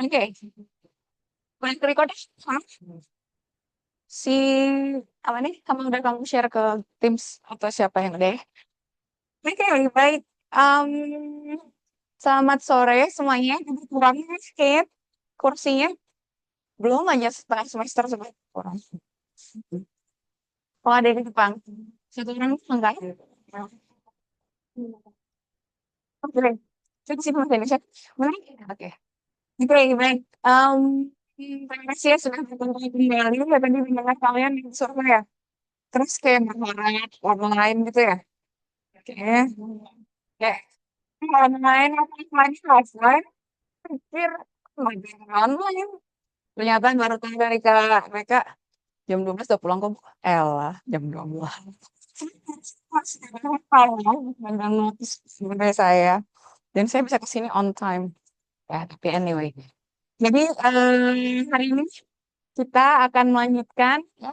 Oke, boleh record si apa nih? Kamu share ke Teams atau siapa yang deh? Oke, lebih baik. Em, Selamat sore semuanya. Kurang skip kursinya belum aja setengah semester sebentar kurang. Kalau ada di Jepang, satu orang enggak? Oke, jadi sih bahasa Indonesia. Menarik. Oke. Baik, baik. Terima kasih ya sudah berkunjung kembali. Ya, tadi mendengar kalian yang survei ya. Terus kayak berharap orang lain gitu ya. Oke. Oke. Orang lain apa lagi offline? Pikir lagi online. Ternyata baru tahu dari kak mereka jam 12 udah pulang kok. Elah, jam 12. Dengan notis sebenarnya saya. Dan saya bisa kesini on time. Ya, tapi anyway. Jadi hari ini kita akan melanjutkan ya,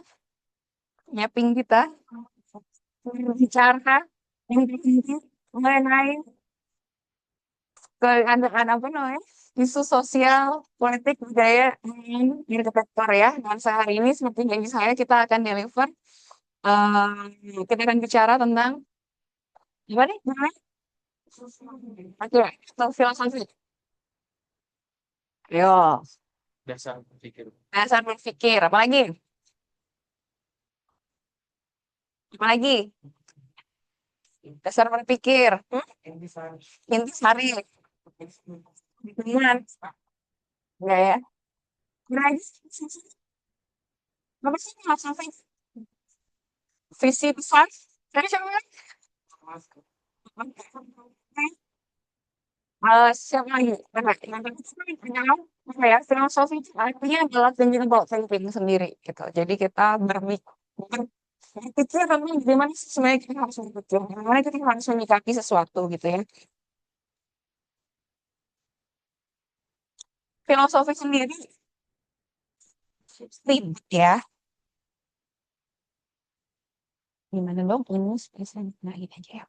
mapping kita berbicara yang terpenting mengenai keadaan apa namanya isu sosial, politik, budaya, dan arsitektur ya. Dan sehari ini seperti janji saya kita akan deliver. Kita akan bicara tentang apa nih namanya? Oke, atau filosofi. Yo, Dasar berpikir. dasar berpikir. Apalagi? Dasar berpikir. Intisari. Dukungan. Enggak ya? Berarti apa sih filosofi? Visi besar. Tadi siapa bilang? Siapa lagi? Yang tadi kenal apa ya? Filosofi itu artinya adalah thinking about thinking sendiri gitu. Jadi kita berpikir tentang gimana sih sebenarnya kita harus berpikir, gimana kita harus menyikapi sesuatu gitu ya. Filosofi sendiri ribet ya. Gimana dong ini spesial nah ini aja ya.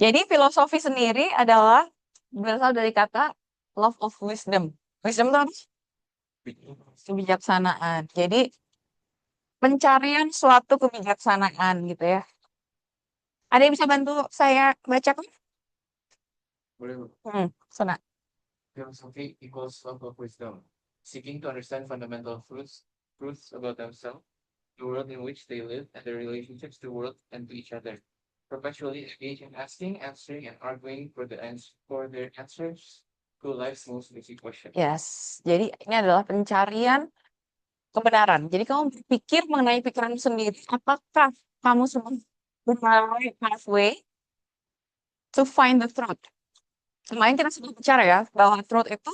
Jadi filosofi sendiri adalah berasal dari kata love of wisdom. Wisdom itu apa? Kebijaksanaan. Jadi pencarian suatu kebijaksanaan gitu ya. Ada yang bisa bantu saya baca? Boleh, Bu. Sana. Philosophy equals love of wisdom, seeking to understand fundamental truths about themselves, the world in which they live, and their relationships to the world and to each other. Perpetually engage in asking, answering, and arguing for their answers to life's most basic questions. Yes. Jadi ini adalah pencarian kebenaran. Jadi kamu berpikir mengenai pikiranmu sendiri, apakah kamu sudah melalui pathway to find the truth? Kemarin kita sudah bicara ya, bahwa truth itu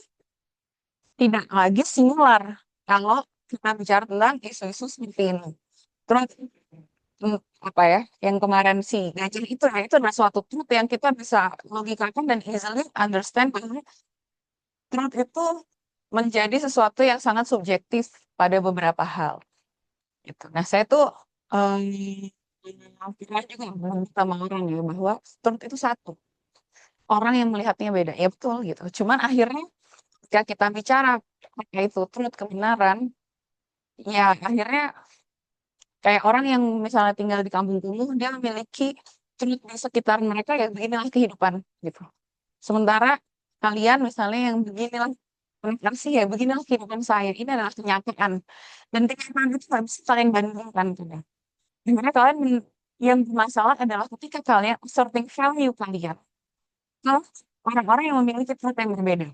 tidak lagi singular kalau kita bicara tentang isu-isu seperti ini. Truth apa ya, yang kemarin si gajah itu, nah itu adalah suatu truth yang kita bisa logikakan dan easily understand bahwa truth itu menjadi sesuatu yang sangat subjektif pada beberapa hal. Gitu. Nah, saya tuh pernah juga ngomong sama orang ya bahwa truth itu satu. Orang yang melihatnya beda. Ya betul gitu. Cuman akhirnya ketika kita bicara pakai itu truth kebenaran, ya akhirnya kayak orang yang misalnya tinggal di kampung kumuh, dia memiliki truth di sekitar mereka ya beginilah kehidupan gitu. Sementara kalian misalnya yang beginilah sih ya beginilah kehidupan saya. Ini adalah kenyataan. Dan kenyataan itu nggak bisa kalian bandingkan gitu. Dimana kalian yang bermasalah adalah ketika kalian asserting value kalian ke orang-orang yang memiliki truth yang berbeda.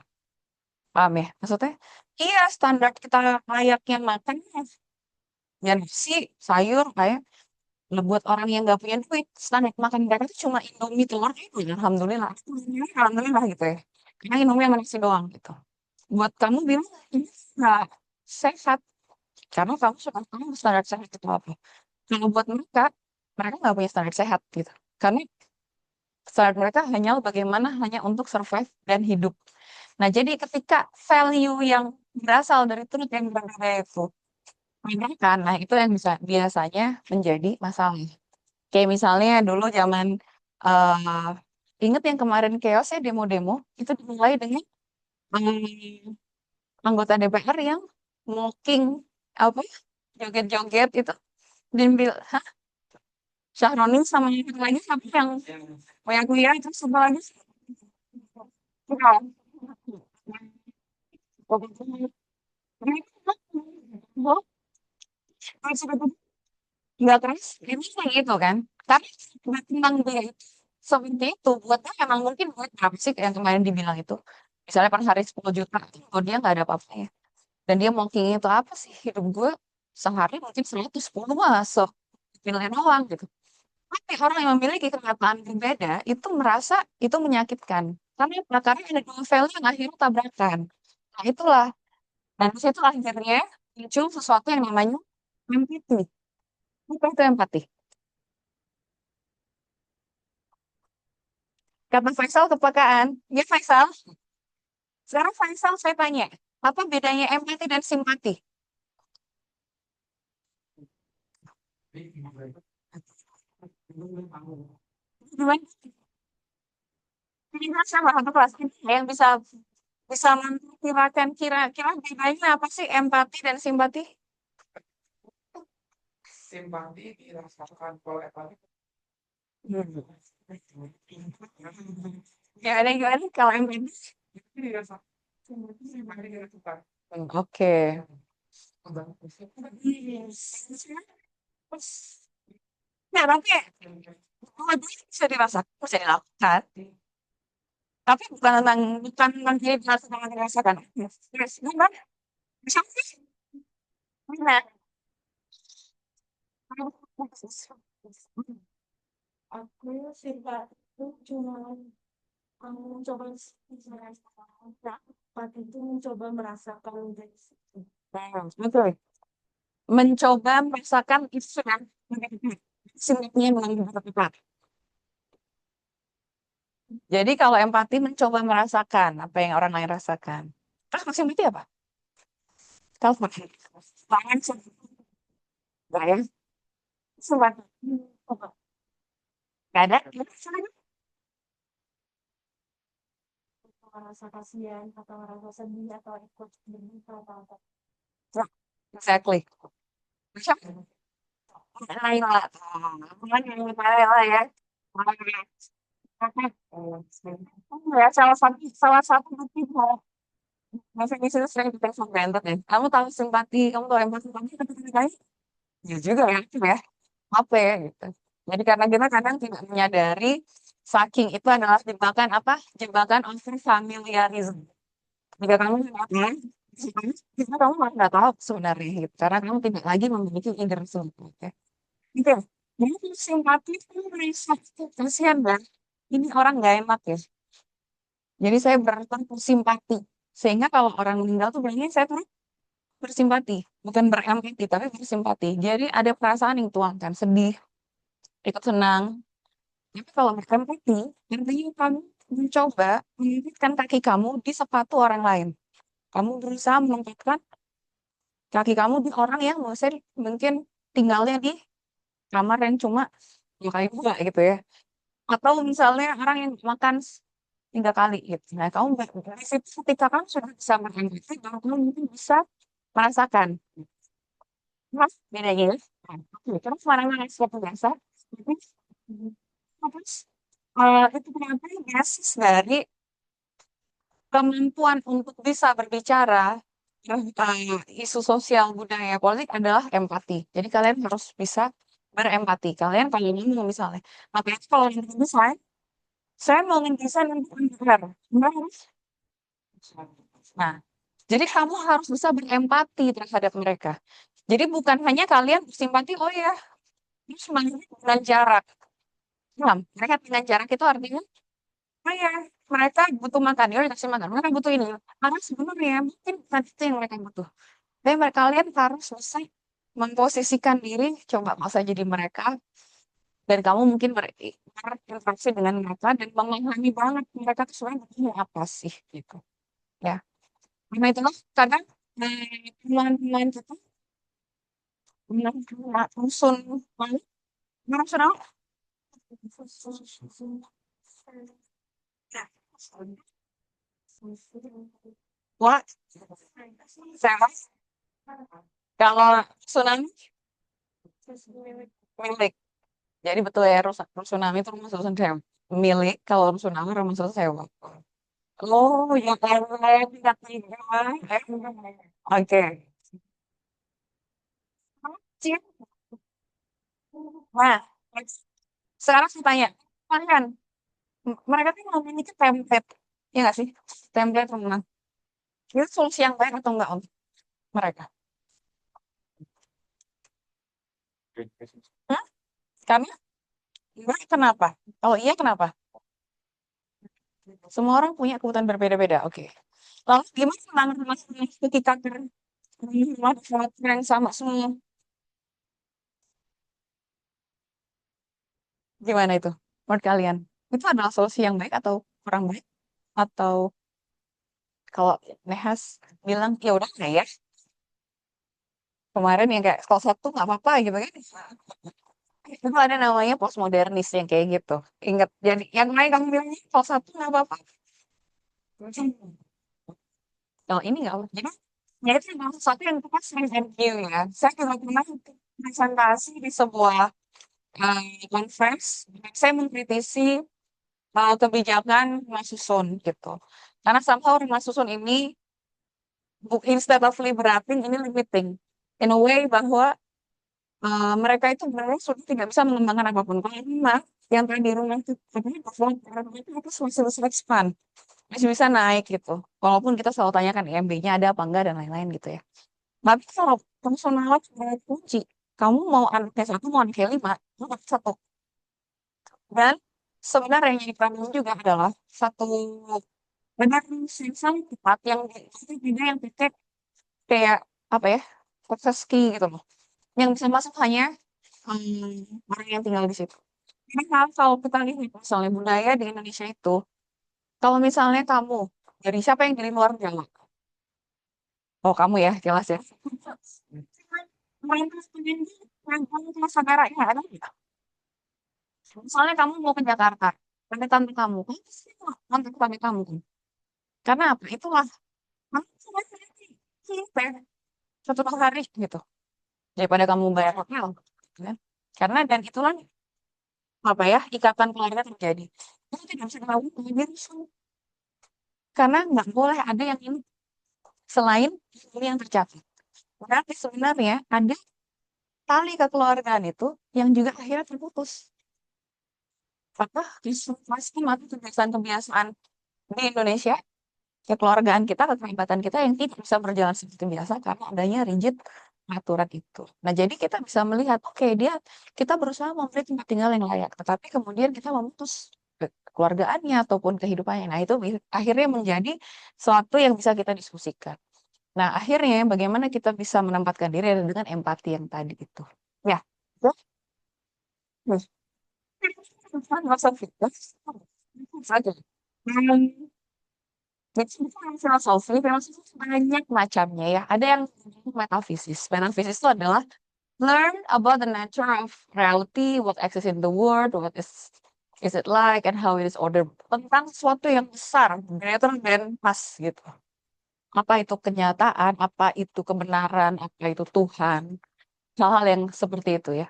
Paham ya? Maksudnya, iya standar kita layaknya makan ya nasi, sayur, kayak nah, buat orang yang nggak punya duit, standar makan mereka itu cuma Indomie telur itu ya, alhamdulillah. Alhamdulillah gitu ya. Karena Indomie sama nasi doang gitu. Buat kamu bilang ini nggak sehat, karena kamu suka tahu standar sehat itu apa. Kalau buat mereka, mereka nggak punya standar sehat gitu. Karena standar mereka hanya bagaimana hanya untuk survive dan hidup. Nah, jadi ketika value yang berasal dari truth yang berbeda itu. Kan, nah itu yang bisa biasanya menjadi masalah. Kayak misalnya dulu zaman eh inget yang kemarin chaos ya demo-demo itu dimulai dengan anggota DPR yang mocking apa joget-joget itu dan bilang Syahroni sama yang satu lagi siapa yang kuya-kuya itu sebelah lagi bukan. Nggak keras, ini kayak gitu kan. Tapi tentang dia itu seperti itu, buatnya emang mungkin buat berapa sih yang kemarin dibilang itu. Misalnya per hari 10 juta, buat dia nggak ada apa-apanya. Dan dia mungkin itu apa sih, hidup gue sehari mungkin 110 masuk. Nilai doang gitu. Tapi orang yang memiliki kenyataan berbeda itu merasa itu menyakitkan. Karena ada dua value yang akhirnya tabrakan. Nah itulah. Dan disitulah akhirnya muncul sesuatu yang namanya empati. Apa itu empati? Kata Faisal kepekaan. Ya Faisal, sekarang Faisal saya tanya. Apa bedanya empati dan simpati? Gimana? Ini sama satu kelas ini yang bisa bisa memperkirakan kira-kira bedanya apa sih empati dan simpati? Simpati dirasakan kalau empati Gimana kalau empati? dirasakan. Simpati dirasakan. Oke. Nah, tapi dua-duanya bisa dirasakan, bisa dilakukan. Tapi bukan tentang diri dirasakan atau dirasakan. Yes, gimana? Bisa sih? Gimana? Aku sifat itu cuma mencoba merasakan, empati itu mencoba merasakan dari situ. Betul. Mencoba merasakan itu sudah simpatinya dengan tepat. Jadi kalau empati mencoba merasakan apa yang orang lain rasakan. Terus kalau simpati apa? Kalau tangan enggak ya? Simpati. Enggak ada. Merasa kasihan atau merasa sedih atau ikut berduka atau apa. Nah, exactly. Bisa lain lah. Bukan yang lah ya. Ya, salah satu bukti bahwa bahasa Inggris itu sering kita granted ya. Kamu tahu simpati, kamu tahu empati, tapi ketika ya juga ya, itu ya. Apa ya gitu. Jadi karena kita kadang tidak menyadari saking itu adalah jebakan apa? Jebakan over familiarism. Jika kamu tidak tahu, kita kamu malah nggak tahu sebenarnya gitu. Karena kamu tidak lagi memiliki inner circle. Oke. Gitu. Jadi kalau simpati itu merasa kasihan kan. Ini orang nggak enak ya. Jadi saya bersimpati. Sehingga kalau orang meninggal tuh biasanya saya tuh bersimpati. Bukan berempati, tapi bersimpati. Jadi ada perasaan yang tuangkan. Sedih, ikut senang. Tapi kalau berempati, artinya kamu mencoba menempatkan kaki kamu di sepatu orang lain. Kamu berusaha menempatkan kaki kamu di orang yang mungkin tinggalnya di kamar yang cuma 2 kali 2 gitu ya. Atau misalnya orang yang makan 3 kali gitu. Nah, kamu dari situ ketika kamu sudah bisa berempati, baru kamu mungkin bisa merasakan. Mas, bedanya ya. Nah, oke, terus mana-mana seperti biasa. Terus, itu ternyata basis dari kemampuan untuk bisa berbicara isu sosial budaya politik adalah empati. Jadi kalian harus bisa berempati. Kalian kalau ngomong misalnya, makanya kalau interview saya mau ngedesain untuk MPR. Anda harus. Nah, jadi kamu harus bisa berempati terhadap mereka. Jadi bukan hanya kalian bersimpati, oh ya, terus dengan jarak. Paham? Mereka dengan jarak itu artinya, oh ya, mereka butuh makan, ya udah kasih makan. Mereka butuh ini. Karena sebenarnya mungkin bukan itu yang mereka butuh. Tapi kalian harus bisa memposisikan diri, coba masa jadi mereka, dan kamu mungkin berinteraksi dengan mereka dan memahami banget mereka tuh sebenarnya butuhnya apa sih gitu. Ya, karena itulah kadang pemain-pemain kita rusun mana? Rusun apa? Wah, saya kalau tsunami milik. Jadi betul ya, tsunami itu rumah susun sewa. Milik, kalau tsunami rumah susun sewa. Oh, ya Allah, tidak tiga. Oke. Cip. Nah, sekarang saya tanya, kalian, mereka tuh memiliki template, ya nggak sih? Template rumah. Itu solusi yang baik atau enggak untuk mereka? Great question. Hah? Karena enggak, kenapa? Kalau iya, kenapa? Semua orang punya kebutuhan berbeda-beda. Oke. Lalu gimana tentang rumah ketika rumah yang sama semua? Gimana itu? Menurut kalian? Itu adalah solusi yang baik atau kurang baik? Atau kalau Nehas bilang, ya udah nggak ya? Kemarin yang kayak kalau satu nggak apa-apa gitu kan? Itu ada namanya postmodernis yang kayak gitu. Ingat, jadi yang lain kamu bilangnya kalau satu nggak apa-apa. Kalau ini nggak apa. Jadi, ya itu adalah sesuatu yang kita sering review ya. Saya juga pernah presentasi di sebuah conference. Saya mengkritisi kebijakan rumah susun gitu. Karena somehow rumah susun ini instead of liberating ini limiting. In a way bahwa mereka itu benar sudah tidak bisa mengembangkan apapun. Kalau rumah yang tadi rumah itu itu masih bisa expand, masih bisa naik gitu. Walaupun kita selalu tanyakan IMB-nya ada apa enggak dan lain-lain gitu ya. Tapi kalau fungsional kunci, kamu mau anaknya satu, mau anaknya lima, kamu dapat satu. Dan sebenarnya yang jadi problem juga adalah satu benar yang tepat yang beda yang titik kayak apa ya, proses key gitu loh. Yang bisa masuk hanya orang yang tinggal di situ. Karena kalau kita lihat misalnya budaya di Indonesia itu, kalau misalnya kamu dari siapa yang dari luar Jawa? Oh kamu ya, jelas ya. Mayoritas penduduk yang kamu kelas saudaranya ada nggak? Misalnya kamu mau ke Jakarta, tante kamu, kamu pasti mau tante kamu kan? Karena apa? Itulah kamu sudah selesai satu hari gitu daripada kamu bayar hotel, gitu kan? Karena dan itulah apa ya ikatan keluarga terjadi. Itu tidak bisa dilakukan di rusun karena nggak boleh ada yang ini selain ini yang tercapai. Berarti sebenarnya ada tali kekeluargaan itu yang juga akhirnya terputus. Apakah pasti atau kebiasaan-kebiasaan di Indonesia kekeluargaan kita, kekerabatan kita yang tidak bisa berjalan seperti biasa karena adanya rigid aturan itu. Nah, jadi kita bisa melihat, oke, kita berusaha memberi tempat tinggal yang layak, tetapi kemudian kita memutus kekeluargaannya ataupun kehidupannya. Nah, itu akhirnya menjadi sesuatu yang bisa kita diskusikan. Nah, akhirnya bagaimana kita bisa menempatkan diri dengan empati yang tadi itu. Ya, terus. Nggak usah fikir. Saja. Jadi bukan filosofi banyak macamnya ya. Ada yang metafisis. Metafisis itu adalah learn about the nature of reality, what exists in the world, what is it like, and how it is ordered. Tentang sesuatu yang besar, greater than us gitu. Apa itu kenyataan, apa itu kebenaran, apa itu Tuhan. Hal-hal yang seperti itu ya.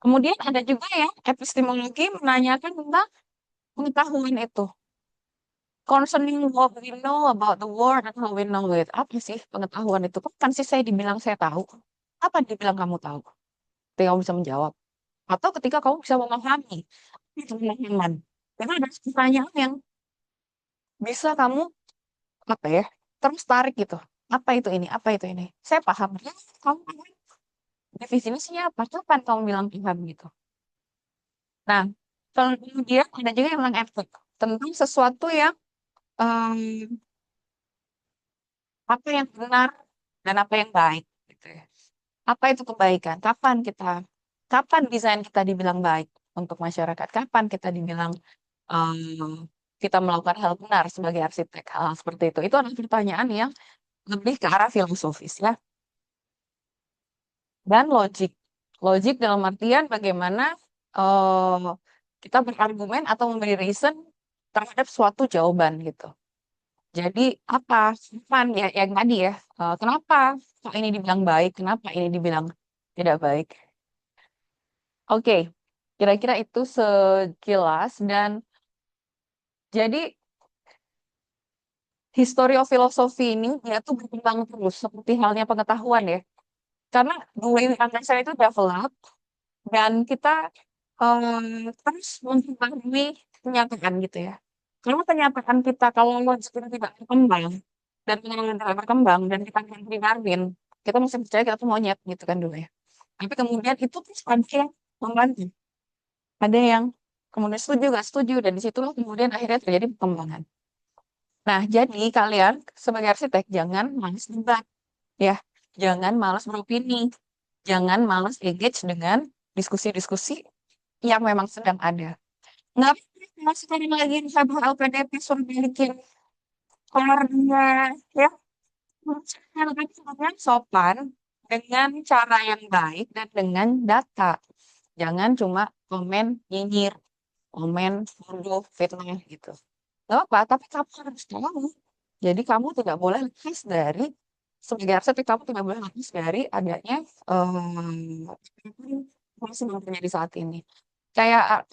Kemudian ada juga ya epistemologi menanyakan tentang pengetahuan itu. Concerning what we know about the world and how we know it. Apa sih pengetahuan itu? Kan sih saya dibilang saya tahu. Apa yang dibilang kamu tahu? Ketika kamu bisa menjawab. Atau ketika kamu bisa memahami. Itu pemahaman. Itu ada pertanyaan yang bisa kamu, apa ya, terus tarik gitu. Apa itu ini? Apa itu ini? Saya paham. Ya, kamu paham. Definisinya apa? Kapan kamu bilang paham gitu? Nah, kalau kemudian ada juga yang bilang efek. Tentang sesuatu yang em, apa yang benar dan apa yang baik gitu ya. Apa itu kebaikan? Kapan desain kita dibilang baik untuk masyarakat? Kapan kita dibilang kita melakukan hal benar sebagai arsitek? Hal seperti itu. Itu adalah pertanyaan yang lebih ke arah filosofis ya. Dan logik. Logik dalam artian bagaimana eh, kita berargumen atau memberi reason terhadap suatu jawaban gitu. Jadi apa? Kapan ya yang tadi ya? Kenapa kok ini dibilang baik? Kenapa ini dibilang tidak baik? Oke, kira-kira itu sekilas dan jadi historiofilosofi ini dia tuh berkembang terus seperti halnya pengetahuan ya. Karena the way we understand itu develop dan kita terus mempengaruhi kenyataan gitu ya. Karena kenyataan kita kalau logik kita tidak berkembang dan pengalaman tidak berkembang dan kita ganti Darwin, kita masih percaya kita tuh monyet gitu kan dulu ya. Tapi kemudian itu terus ada yang membantah, ada yang kemudian setuju gak setuju dan disitulah kemudian akhirnya terjadi perkembangan. Nah, jadi kalian sebagai arsitek jangan malas debat ya, jangan malas beropini, jangan malas engage dengan diskusi-diskusi yang memang sedang ada. Nggak apa-apa sekarang lagi sabuk LPDP suruh balikin keluarga ya. Tapi dengan sopan, dengan cara yang baik dan dengan data. Jangan cuma komen nyinyir, komen bodoh, fitnah gitu. Gak apa, tapi kamu harus tahu. Jadi kamu tidak boleh lepas dari sebagai arsitek kamu tidak boleh lepas dari adanya informasi yang terjadi saat ini. Kayak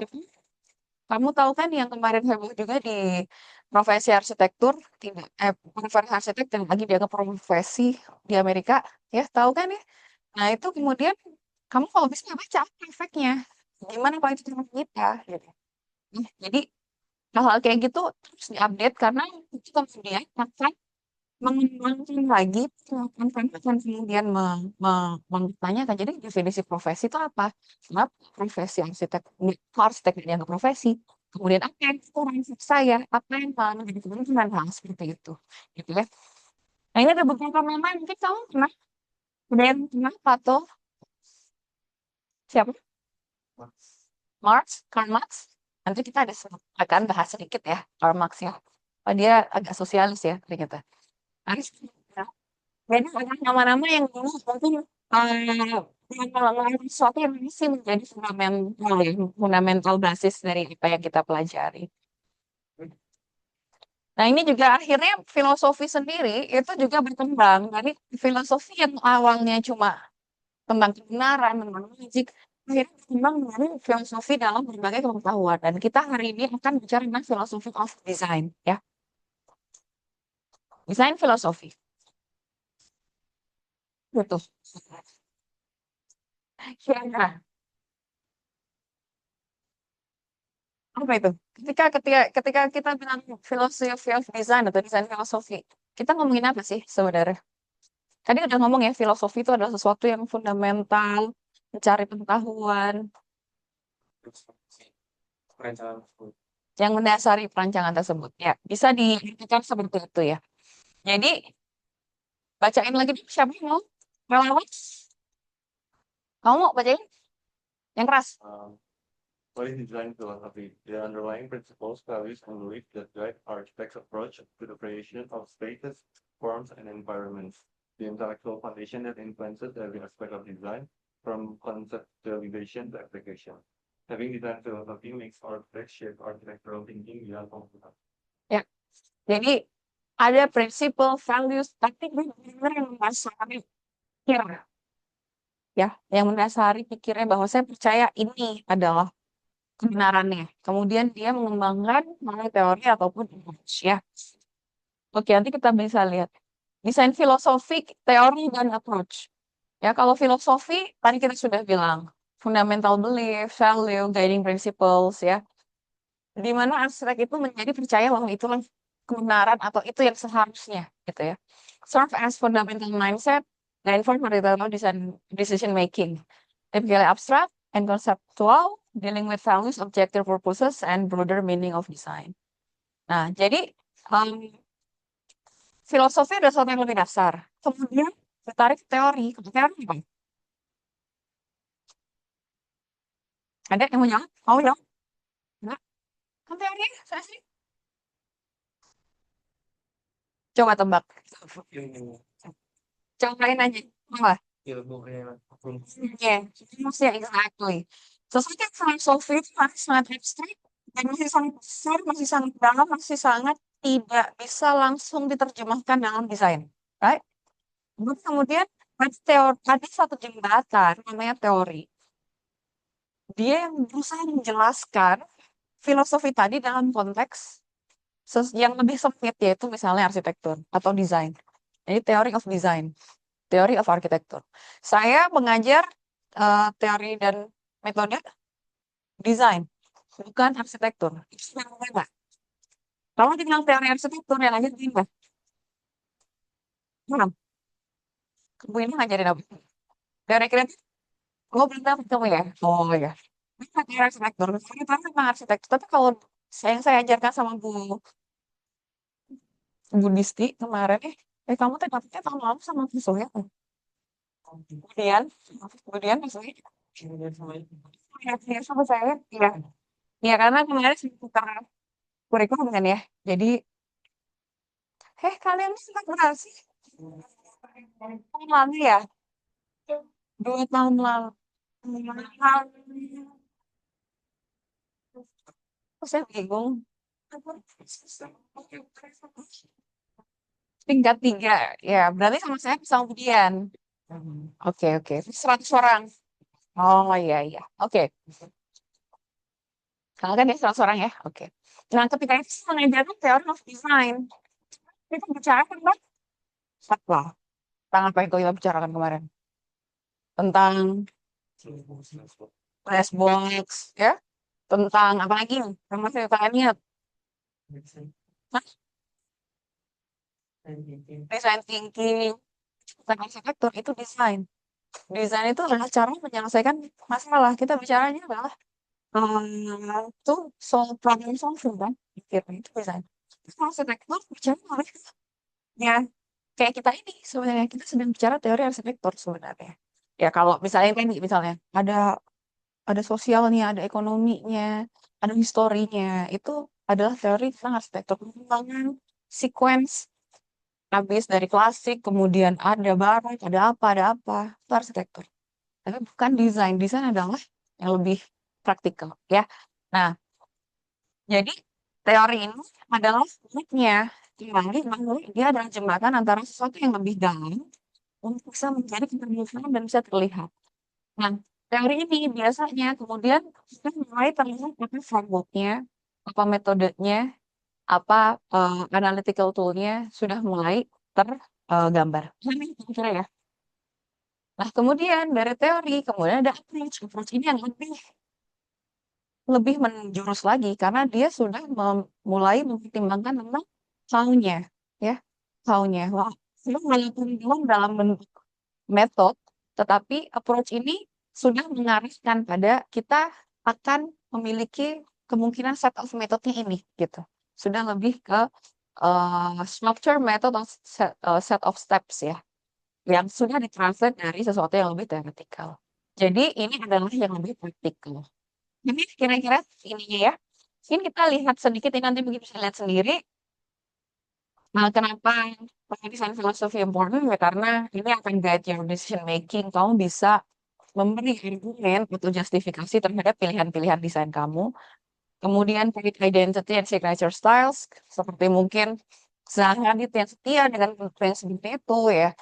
kamu tahu kan yang kemarin heboh juga di profesi arsitektur, tidak, profesi arsitek yang lagi dianggap profesi di Amerika, ya tahu kan ya? Nah itu kemudian kamu kalau bisa baca apa efeknya, gimana kalau itu terhadap kita, gitu. Nah, jadi hal-hal kayak gitu terus diupdate karena itu kemudian akan mengembangkan lagi penelitian akan kemudian mempertanyakan jadi definisi profesi itu apa? Kenapa profesi arsitek arsitek dianggap profesi? Kemudian apa yang kurang saya? Apa yang malah menjadi kebutuhan hal seperti itu, gitu ya? Nah ini ada beberapa nama mungkin kamu pernah ada yang pernah atau siapa? Karl Marx. Nanti kita akan bahas sedikit ya Karl Marx ya. Oh, dia agak sosialis ya ternyata. Harus jadi ada nama-nama yang dulu mungkin yang mengandung sesuatu yang masih menjadi fundamental ya, fundamental basis dari apa yang kita pelajari. Nah ini juga akhirnya filosofi sendiri itu juga berkembang dari filosofi yang awalnya cuma tentang kebenaran, tentang logik, akhirnya berkembang menjadi filosofi dalam berbagai pengetahuan. Dan kita hari ini akan bicara tentang filosofi of design ya, desain filosofi. Betul. Ya, apa itu? Ketika kita bilang filosofi of design atau desain filosofi, kita ngomongin apa sih sebenarnya? Tadi udah ngomong ya, filosofi itu adalah sesuatu yang fundamental, mencari pengetahuan, Perencanaan tersebut. yang mendasari perancangan tersebut. Ya, bisa diartikan seperti itu ya. Jadi, bacain lagi dulu siapa yang mau? Relawan? Kamu mau bacain? Yang keras. What is design philosophy? The underlying principles, values, and beliefs that guide architects' approach to the creation of spaces, forms, and environments. The intellectual foundation that influences every aspect of design, from conceptualization to application. Having design philosophy makes architects shape architectural thinking beyond computer. Ya. Jadi, ada prinsipal, values, tapi benar-benar yang mendasari pikir. Ya, yang mendasari pikirnya bahwa saya percaya ini adalah kebenarannya. Kemudian dia mengembangkan melalui teori ataupun approach ya. Oke, nanti kita bisa lihat. Desain filosofik, teori, dan approach. Ya, kalau filosofi, tadi kita sudah bilang, fundamental belief, value, guiding principles, ya. Di mana arsitek itu menjadi percaya bahwa itulah kebenaran atau itu yang seharusnya, gitu ya. Serve as fundamental mindset, dan inform decision making. Typically abstract and conceptual, dealing with values, objective purposes, and broader meaning of design. Nah, jadi filosofi adalah sesuatu yang lebih dasar. Kemudian ditarik ke teori. Teori apa? Ada yang mau jawab? Mau jawab? Enggak? Kan teorinya saya sih. Coba tebak. Ilmu Cobain aja. Apa? ilmu Iya, maksudnya exactly. Sesuatu yang filosofi itu masih sangat abstrak dan masih sangat besar, masih sangat dalam, masih sangat tidak bisa langsung diterjemahkan dalam desain, right? Terus kemudian ada satu jembatan namanya teori. Dia yang berusaha menjelaskan filosofi tadi dalam konteks yang lebih sempit, yaitu misalnya arsitektur atau desain. Jadi theory of design, theory of architecture. Saya mengajar teori dan metode desain, bukan arsitektur. Itu yang berbeda. Kalau dibilang teori arsitektur, yang aja gimana? Paham? Bu ini ngajarin apa? Teori kreatif? Oh, belum dapat kamu ya? Oh ya. Bisa teori arsitektur. Saya tahu tentang arsitektur. Tapi kalau yang saya ajarkan sama Bu Disti kemarin, kamu tuh dapetnya tahun lalu sama musuh ya? Kemudian, kemudian musuhnya ya, sama saya, iya. Ya, karena kemarin seputar kurikulum kan ya. Jadi, kalian sempat berhasil sih? Tahun lalu ya? 2 tahun lalu. Kok saya bingung. Tingkat 3. Ya, berarti sama saya sama Budian. Oke, oke. 100 orang. Oh, iya, iya. Oke. Kalau kan dia 100 orang ya? Oke. Nah, ketika itu saya mengajarkan theory of design. Kita bicara tentang apa? Tentang apa yang kita bicarakan kemarin? Tentang flashbox, ya? Tentang apa lagi? Yang masih kalian ingat? Hah? Design thinking. Tentang arsitektur itu desain. Desain itu adalah cara menyelesaikan masalah. Kita bicaranya adalah itu soal problem solving kan? Gitu, itu desain. Terus kalau arsitektur bicara ya kayak kita ini sebenarnya kita sedang bicara teori arsitektur sebenarnya. Ya kalau misalnya tadi misalnya ada sosialnya, ada ekonominya, ada historinya, itu adalah teori tentang arsitektur pengembangan sequence habis dari klasik, kemudian ada barat, ada apa, itu arsitektur. Tapi bukan desain. Desain adalah yang lebih praktikal, ya. Nah, jadi teori ini adalah uniknya teori bahwa dia adalah jembatan antara sesuatu yang lebih dalam untuk bisa menjadi keterbukaan dan bisa terlihat. Nah, teori ini biasanya kemudian kita mulai terlihat apa framework-nya, apa metodenya, apa analytical tool-nya sudah mulai tergambar. Kira-kira ya. Nah, kemudian dari teori, kemudian ada approach. Approach ini yang lebih menjurus lagi karena dia sudah mulai mempertimbangkan tentang how-nya, ya, how-nya. Wah, walaupun belum dalam bentuk metode, tetapi approach ini sudah mengarahkan pada kita akan memiliki kemungkinan set of metode-nya ini, gitu. Sudah lebih ke structure method atau set of steps ya, yang sudah ditranslate dari sesuatu yang lebih theoretical. Jadi ini adalah yang lebih praktikal. Jadi kira-kira ininya ya. Mungkin kita lihat sedikit ini nanti mungkin bisa lihat sendiri. Nah, kenapa desain filosofi important? Ya karena ini akan guide your decision making. Kamu bisa memberi argumen atau justifikasi terhadap pilihan-pilihan desain kamu. Kemudian create identity and signature styles. Seperti mungkin Zaha Hadid yang setia dengan bentuk yang seperti itu ya.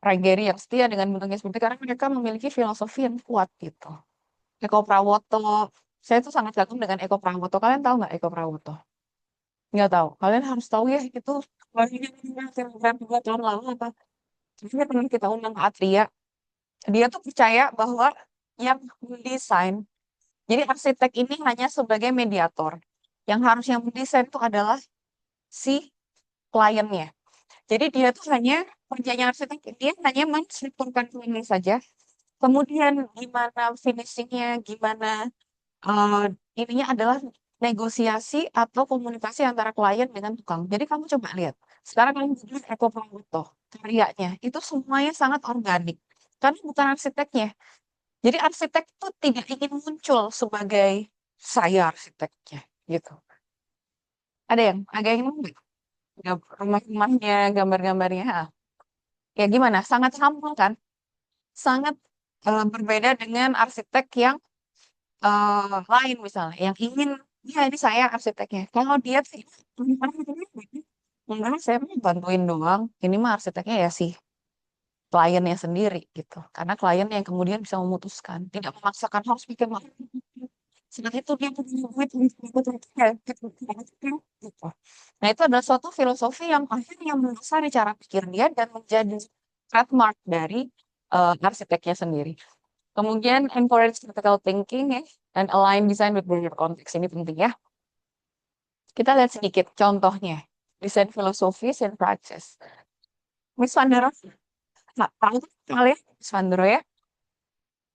Ray Gary yang setia dengan bentuknya seperti itu. Karena mereka memiliki filosofi yang kuat gitu. Eko Prawoto. Saya tuh sangat kagum dengan Eko Prawoto. Kalian tahu nggak Eko Prawoto? Nggak tahu. Kalian harus tahu ya itu baru film 2 tahun lalu apa. Sebenarnya pernah kita undang ke Atria. Dia tuh percaya bahwa yang mendesain, jadi arsitek ini hanya sebagai mediator. Yang harusnya mendesain itu adalah si kliennya. Jadi dia tuh hanya kerjanya arsitek, dia hanya menstrukturkan ini saja. Kemudian gimana finishingnya, gimana ininya adalah negosiasi atau komunikasi antara klien dengan tukang. Jadi kamu coba lihat. Sekarang kamu lihat Eko Prawoto, karyanya. Itu semuanya sangat organik. Karena bukan arsiteknya. Jadi arsitek itu tidak ingin muncul sebagai saya arsiteknya. Gitu. Ada yang agak ingin nggak? Rumah-rumahnya, gambar-gambarnya. Ya gimana? Sangat humble kan? Sangat berbeda dengan arsitek yang lain misalnya, yang ingin, ya ini saya arsiteknya. Kalau dia sih, enggak, saya mau bantuin doang. Ini mah arsiteknya ya sih kliennya sendiri gitu. Karena klien yang kemudian bisa memutuskan, tidak memaksakan harus bikin saat itu dia punya duit untuk gitu. Nah, itu adalah suatu filosofi yang akhirnya mendasari cara pikir dia dan menjadi trademark dari arsiteknya sendiri. Kemudian encourage critical thinking ya, and align design with broader context. Ini penting ya. Kita lihat sedikit contohnya. Desain filosofis and practice. Miss Van der Rohe, nggak tahu tuh kalian Miss Van der Rohe ya.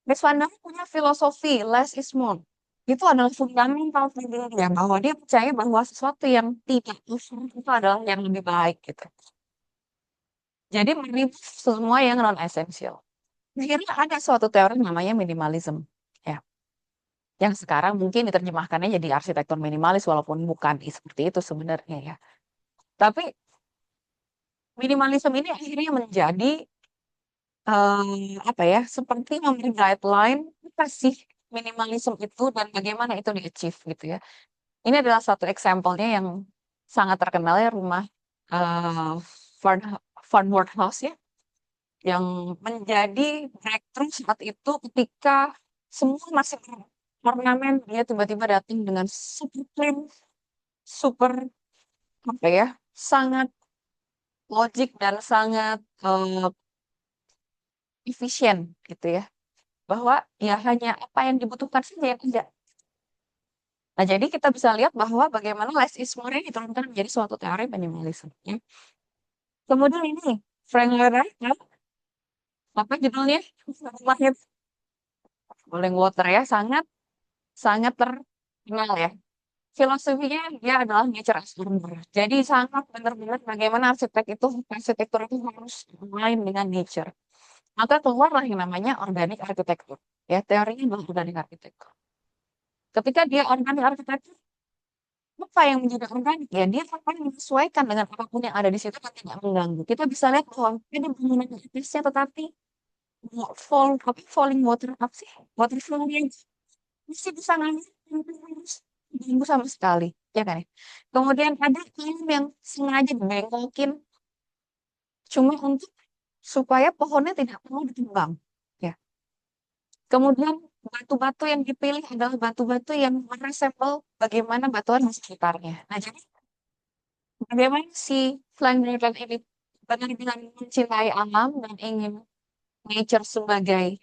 Miss Van der Rohe punya filosofi less is more. Itu adalah fundamental thinking dia, bahwa dia percaya bahwa sesuatu yang tidak useful itu adalah yang lebih baik gitu. Jadi remove semua yang non esensial. Akhirnya ada suatu teori namanya minimalism. Ya, yang sekarang mungkin diterjemahkannya jadi arsitektur minimalis walaupun bukan seperti itu sebenarnya ya. Tapi minimalism ini akhirnya menjadi apa ya, seperti memberi guideline apa sih minimalism itu dan bagaimana itu di-achieve gitu ya. Ini adalah satu example-nya yang sangat terkenal ya, rumah eh Farn Farnworth House ya, yang menjadi breakthrough saat itu ketika semua masih ornamen, dia tiba-tiba datang dengan super clean, super apa ya, sangat logik dan sangat efisien gitu ya. Bahwa ya hanya apa yang dibutuhkan saja yang ada. Nah, jadi kita bisa lihat bahwa bagaimana less is more ini diturunkan menjadi suatu teori minimalisme. Ya. Kemudian ini, Frank Lloyd Wright, ya, apa judulnya? Rumahnya Falling Water ya, sangat sangat terkenal ya. Filosofinya dia adalah nature as order. Jadi sangat benar-benar bagaimana arsitektur itu harus main dengan nature. Maka keluarlah yang namanya organic architecture. Ya, teorinya adalah organic architecture. Ketika dia organic architecture, apa yang menjadi organik ya, dia akan menyesuaikan dengan apapun yang ada di situ dan tidak mengganggu. Kita bisa lihat bahwa ada bangunan atasnya tetapi falling water apa sih? Water flow yang masih bisa mengganggu sama sekali, ya kan ya? Kemudian ada kolam yang sengaja dibengkokin cuma untuk supaya pohonnya tidak perlu ditebang. Ya. Kemudian batu-batu yang dipilih adalah batu-batu yang meresemble bagaimana batuan di sekitarnya. Nah, jadi bagaimana si Flanagan ini benar-benar mencintai alam dan ingin nature sebagai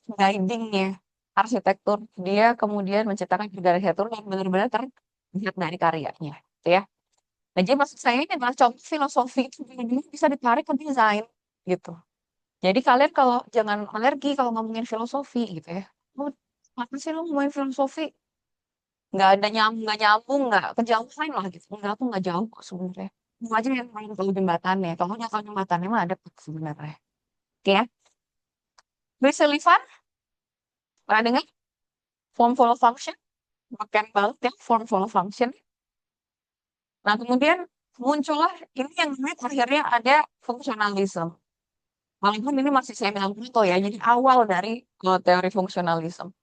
guidingnya arsitektur, dia kemudian menciptakan arsitektur yang benar-benar terlihat dari karyanya, gitu ya. Nah, jadi maksud saya ini adalah contoh filosofi itu benar-benar bisa ditarik ke desain, gitu. Jadi kalian kalau jangan alergi kalau ngomongin filosofi, gitu ya. Oh, apa sih lu ngomongin filosofi? Nggak nyambung, nggak kejauhan lah gitu. Enggak, aku nggak jauh kok sebenarnya. Mau aja yang main tahu jembatannya. Kalau nggak tahu jembatannya mah ada kok sebenarnya. Oke ya. Louis Sullivan, pernah dengar? Form follow function. Makan banget ya, form follow function. Nah, kemudian muncullah ini yang namanya akhirnya ada fungsionalisme. Walaupun ini masih saya bilang Plato ya, jadi awal dari teori fungsionalisme.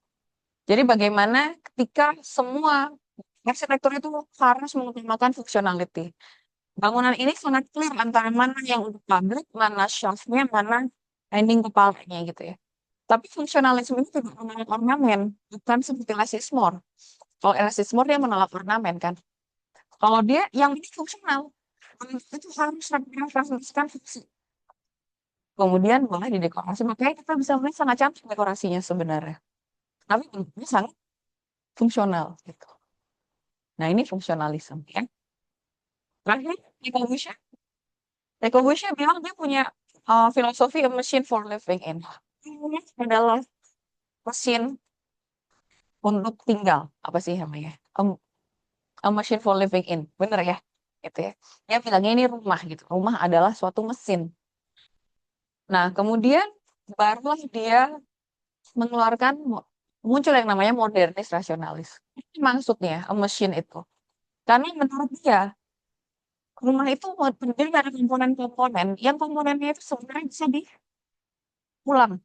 Jadi bagaimana ketika semua arsitektur itu harus mengutamakan functionality. Bangunan ini sangat clear antara mana yang untuk publik, mana shaft-nya, mana ending kepalanya gitu ya. Tapi fungsionalisme ini tidak menolak ornamen, bukan seperti less is more. Kalau less is more dia menolak ornamen kan. Kalau dia yang ini fungsional, itu harus representasikan fungsi. Kemudian boleh didekorasi, makanya kita bisa melihat sangat cantik dekorasinya sebenarnya. Tapi bentuknya sangat fungsional gitu. Nah, ini fungsionalisme ya. Terakhir, Le Corbusier bilang dia punya filosofi a machine for living in. Ini adalah mesin untuk tinggal. Apa sih namanya? A machine for living in. Bener ya? Gitu ya. Dia bilangnya ini rumah gitu. Rumah adalah suatu mesin. Nah, kemudian barulah dia mengeluarkan muncul yang namanya modernis rasionalis. Ini maksudnya a machine itu. Karena menurut dia rumah itu terdiri dari komponen-komponen yang komponennya itu sebenarnya bisa diulang.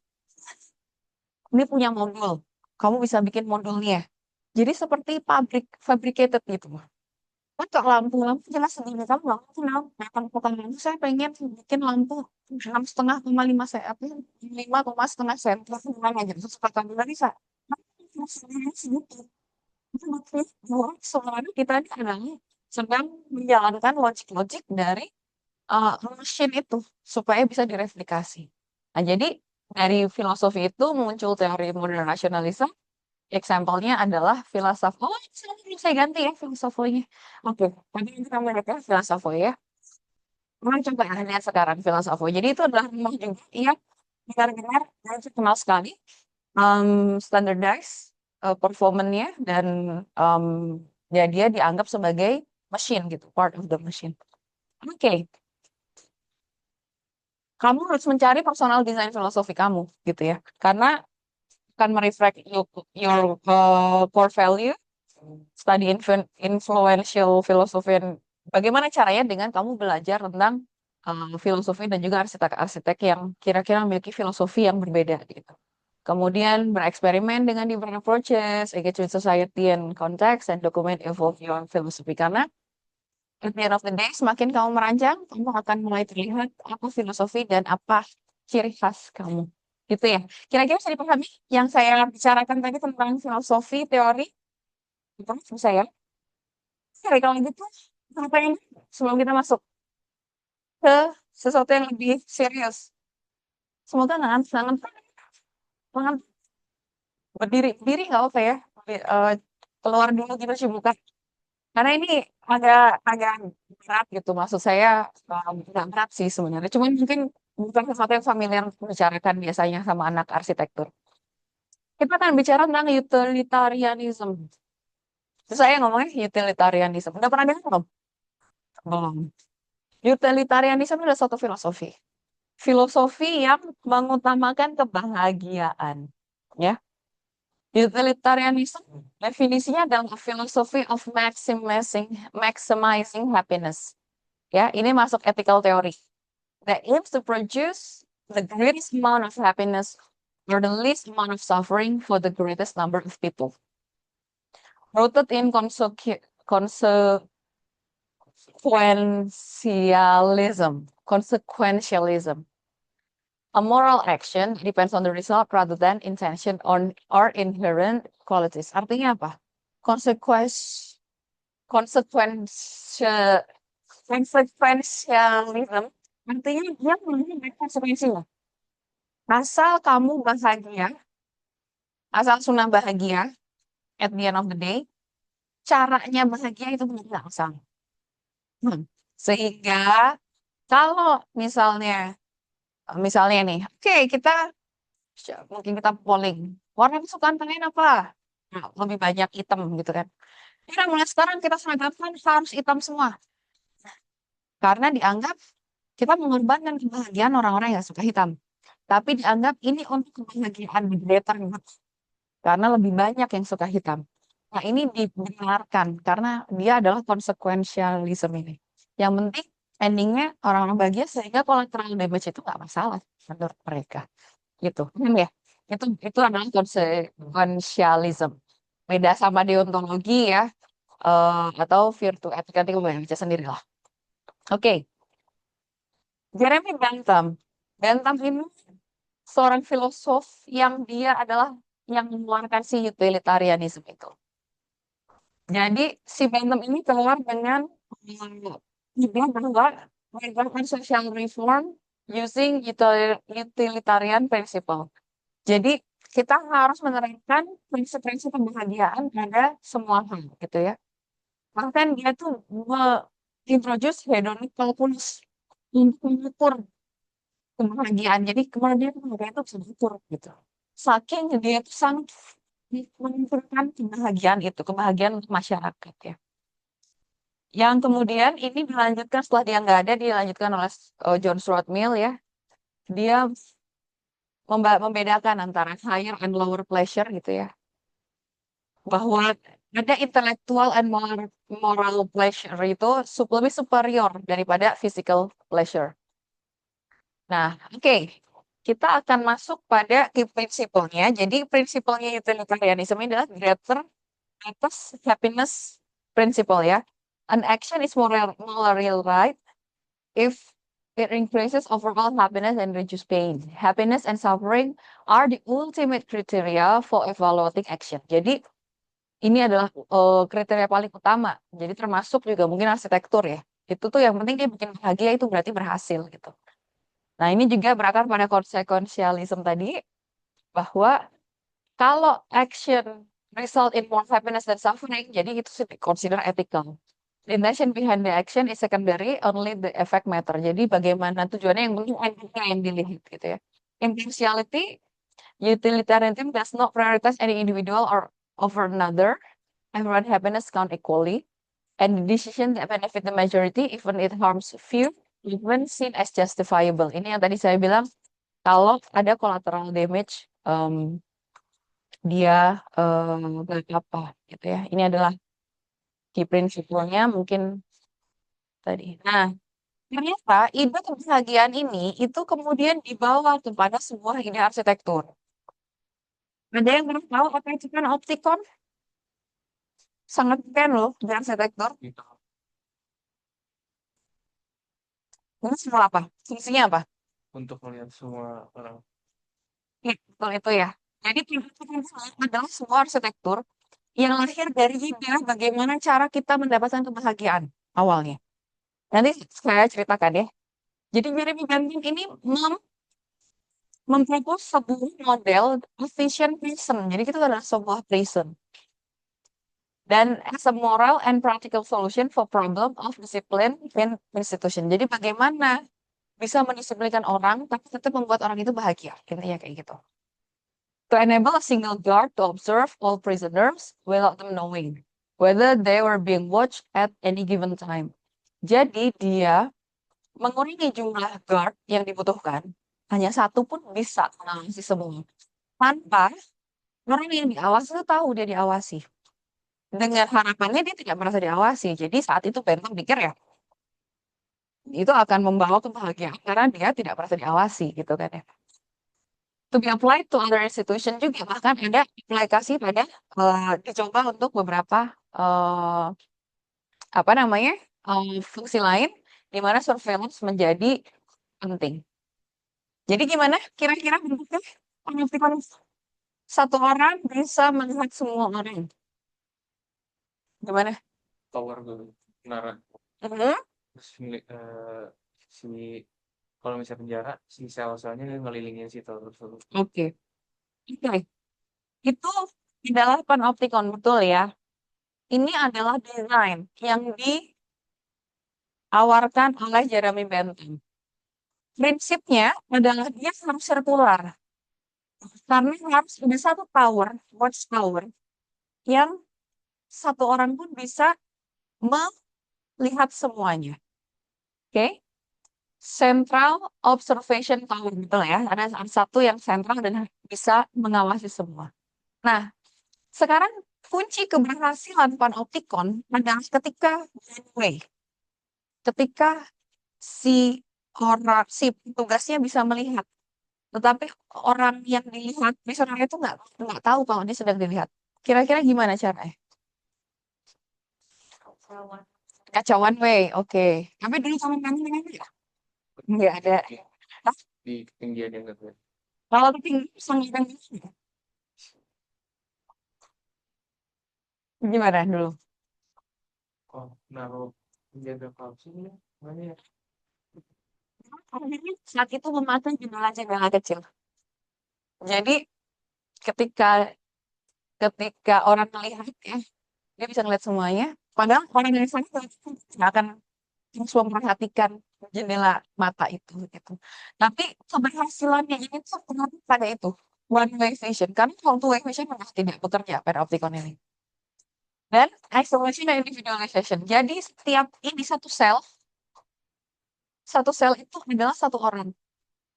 Ini punya modul, kamu bisa bikin modulnya. Jadi seperti pabrik, fabricated gitu. Kan kalau lampu jelas sendiri kamu nggak kenal. Datang ke kamu, saya pengen bikin lampu 6,5 apa 5,5 sen. Terus bilang aja, terus kata kamu nggak bisa. Sendiri sedikit. Itu maksudnya bahwa sebenarnya kita ini adalah sedang menjalankan logik-logik dari mesin itu supaya bisa direplikasi. Nah, jadi dari filosofi itu muncul teori modern rasionalisme. Example-nya adalah filsafat. Oh, saya ganti ya filosofinya. Oke, tadi kita lihat ya filsafat ya. Memang coba lihat sekarang filsafat. Jadi itu adalah rumah juga yang benar-benar terkenal sekali, standardized performance-nya dan um, ya dia dianggap sebagai machine gitu, part of the machine. Oke, kamu harus mencari personal design filosofi kamu gitu ya, karena akan mereflect your core value, study influential philosophy, bagaimana caranya dengan kamu belajar tentang filosofi dan juga arsitek-arsitek yang kira-kira memiliki filosofi yang berbeda gitu. Kemudian bereksperimen dengan different approaches, engage with society and context, and document evolve your philosophy. Karena at the end of the day, semakin kamu merancang, kamu akan mulai terlihat apa filosofi dan apa ciri khas kamu. Gitu ya. Kira-kira bisa dipahami yang saya bicarakan tadi tentang filosofi, teori? Itu bisa ya? Oke, kalau gitu, apa yang sebelum kita masuk ke sesuatu yang lebih serius? Semoga nggak berdiri nggak apa ya? Keluar dulu kita buka. Karena ini agak berat gitu. Maksud saya nggak berat sih sebenarnya. Cuma mungkin bukan sesuatu yang familiar dibicarakan biasanya sama anak arsitektur. Kita akan bicara tentang utilitarianism. Terus saya ngomongnya utilitarianism. Udah pernah dengar belum? Belum. Utilitarianism adalah suatu filosofi. Filosofi yang mengutamakan kebahagiaan. Ya. Utilitarianism definisinya adalah philosophy of maximizing happiness. Ya, ini masuk ethical theory. That aims to produce the greatest amount of happiness or the least amount of suffering for the greatest number of people. Rooted in consequentialism. A moral action depends on the result rather than intention or inherent qualities. Artinya apa? Consequentialism artinya dia memiliki konsekuensinya. Asal kamu bahagia, asal Suna bahagia, at the end of the day, caranya bahagia itu benar asal. Sehingga kalau misalnya nih, oke, mungkin kita polling, warna kesukaan kalian apa? Nah, lebih banyak hitam gitu kan. Ya, mulai sekarang kita seragamkan harus hitam semua. Karena dianggap kita mengorbankan kebahagiaan orang-orang yang suka hitam. Tapi dianggap ini untuk kebahagiaan greater karena lebih banyak yang suka hitam. Nah, ini dibenarkan karena dia adalah consequentialism ini. Yang penting endingnya orang-orang bahagia sehingga collateral damage itu nggak masalah menurut mereka. Gitu. Ya? Itu adalah consequentialism. Beda sama deontologi ya, atau virtu etika, nanti gue baca sendiri lah. Oke. Jeremy Bentham. Bentham ini seorang filosof yang dia adalah yang mengeluarkan si utilitarianism itu. Jadi si Bentham ini keluar dengan ide bahwa menegakkan social reform using utilitarian principle. Jadi kita harus menerapkan prinsip-prinsip kebahagiaan pada semua hal gitu ya. Bahkan dia tuh introduce hedonic calculus untuk mengukur kebahagiaan. Jadi kemudian kebahagiaan itu bisa diukur gitu. Saking dia itu sangat mengukurkan kebahagiaan itu, kebahagiaan untuk masyarakat ya. Yang kemudian ini dilanjutkan setelah dia nggak ada, dilanjutkan oleh John Stuart Mill ya. Dia membedakan antara higher and lower pleasure gitu ya. Bahwa ada intellectual and moral pleasure itu lebih superior daripada physical pleasure. Nah, oke. Kita akan masuk pada key principle-nya. Jadi, prinsipalnya utilitarianism ini adalah greatest happiness principle ya. An action is morally right if it increases overall happiness and reduces pain. Happiness and suffering are the ultimate criteria for evaluating action. Jadi, ini adalah kriteria paling utama. Jadi termasuk juga mungkin arsitektur ya. Itu tuh yang penting dia bikin bahagia itu berarti berhasil gitu. Nah, ini juga berakar pada consequentialism tadi bahwa kalau action result in more happiness than suffering, jadi itu consider ethical. The intention behind the action is secondary, only the effect matter. Jadi bagaimana tujuannya yang penting endingnya yang dilihat gitu ya. Impartiality, utilitarianism does not prioritize any individual or over another. Everyone's happiness count equally. And the decision that benefit the majority, even it harms few, even seen as justifiable. Ini yang tadi saya bilang, kalau ada collateral damage, dia nggak apa gitu ya. Ini adalah key principle-nya mungkin tadi. Nah, ternyata ide kebahagiaan ini itu kemudian dibawa kepada sebuah ide arsitektur. Ada yang pernah tahu apa itu kan optikon? Sangat keren loh di arsitektur. Gitu. Ini semua apa? Fungsinya apa? Untuk melihat semua orang. Ya, betul itu ya. Jadi optikon adalah sebuah arsitektur yang lahir dari ide bagaimana cara kita mendapatkan kebahagiaan awalnya. Nanti saya ceritakan ya. Jadi Jeremy Bentham ini mempropos sebuah model efficient prison. Jadi itu adalah sebuah prison. Dan as a moral and practical solution for problem of discipline in institution. Jadi bagaimana bisa mendisiplinkan orang, tapi tetap membuat orang itu bahagia. Intinya kayak gitu. To enable a single guard to observe all prisoners without them knowing whether they were being watched at any given time. Jadi dia mengurangi jumlah guard yang dibutuhkan, hanya satu pun bisa mengawasi semua. Tanpa orang yang diawasi itu tahu dia diawasi. Dengan harapannya dia tidak merasa diawasi. Jadi saat itu Bentham pikir ya, itu akan membawa kebahagiaan karena dia tidak merasa diawasi gitu kan ya. To be applied to other institution juga, bahkan ada aplikasi pada dicoba untuk beberapa apa namanya fungsi lain di mana surveillance menjadi penting. Jadi gimana kira-kira bentuknya panoptikon satu orang bisa melihat semua orang? Gimana? Tower dulu. Menara. Mhm. Terus si kalau misalnya penjara, si sel-selnya ngelilingin si tower tersebut. Oke. Oke. Itu adalah panoptikon betul ya. Ini adalah desain yang diawarkan oleh Jeremy Bentham. Prinsipnya adalah dia harus sirkular. Karena harus ada satu tower, watchtower, yang satu orang pun bisa melihat semuanya. Oke? Central Observation Tower, betul ya. Ada satu yang sentral dan bisa mengawasi semua. Nah, sekarang kunci keberhasilan panoptikon adalah ketika one way. Ketika si petugasnya bisa melihat, tetapi orang yang dilihat misalnya itu nggak tahu kalau dia sedang dilihat. Kira-kira gimana caranya? Kawan. Kacauan way, oke. Tapi dulu zaman kami ya? Nggak ada. Nah, Di ketinggian yang nggak kelihatan. kalau ketinggian sangat gimana dulu? Oh, naruh penjaga palsu ya. Mana ya? Akhirnya saat itu memakai jendela-jendela kecil. Jadi ketika ketika orang melihat ya, dia bisa ngeliat semuanya. Padahal orang yang sana nggak akan terus memperhatikan jendela mata itu gitu. Tapi keberhasilannya ini tuh ternyata pada itu one way vision. Karena kalau two way vision memang tidak bekerja pada optikon ini. Dan isolation dan individualization. Jadi setiap ini satu sel itu adalah satu orang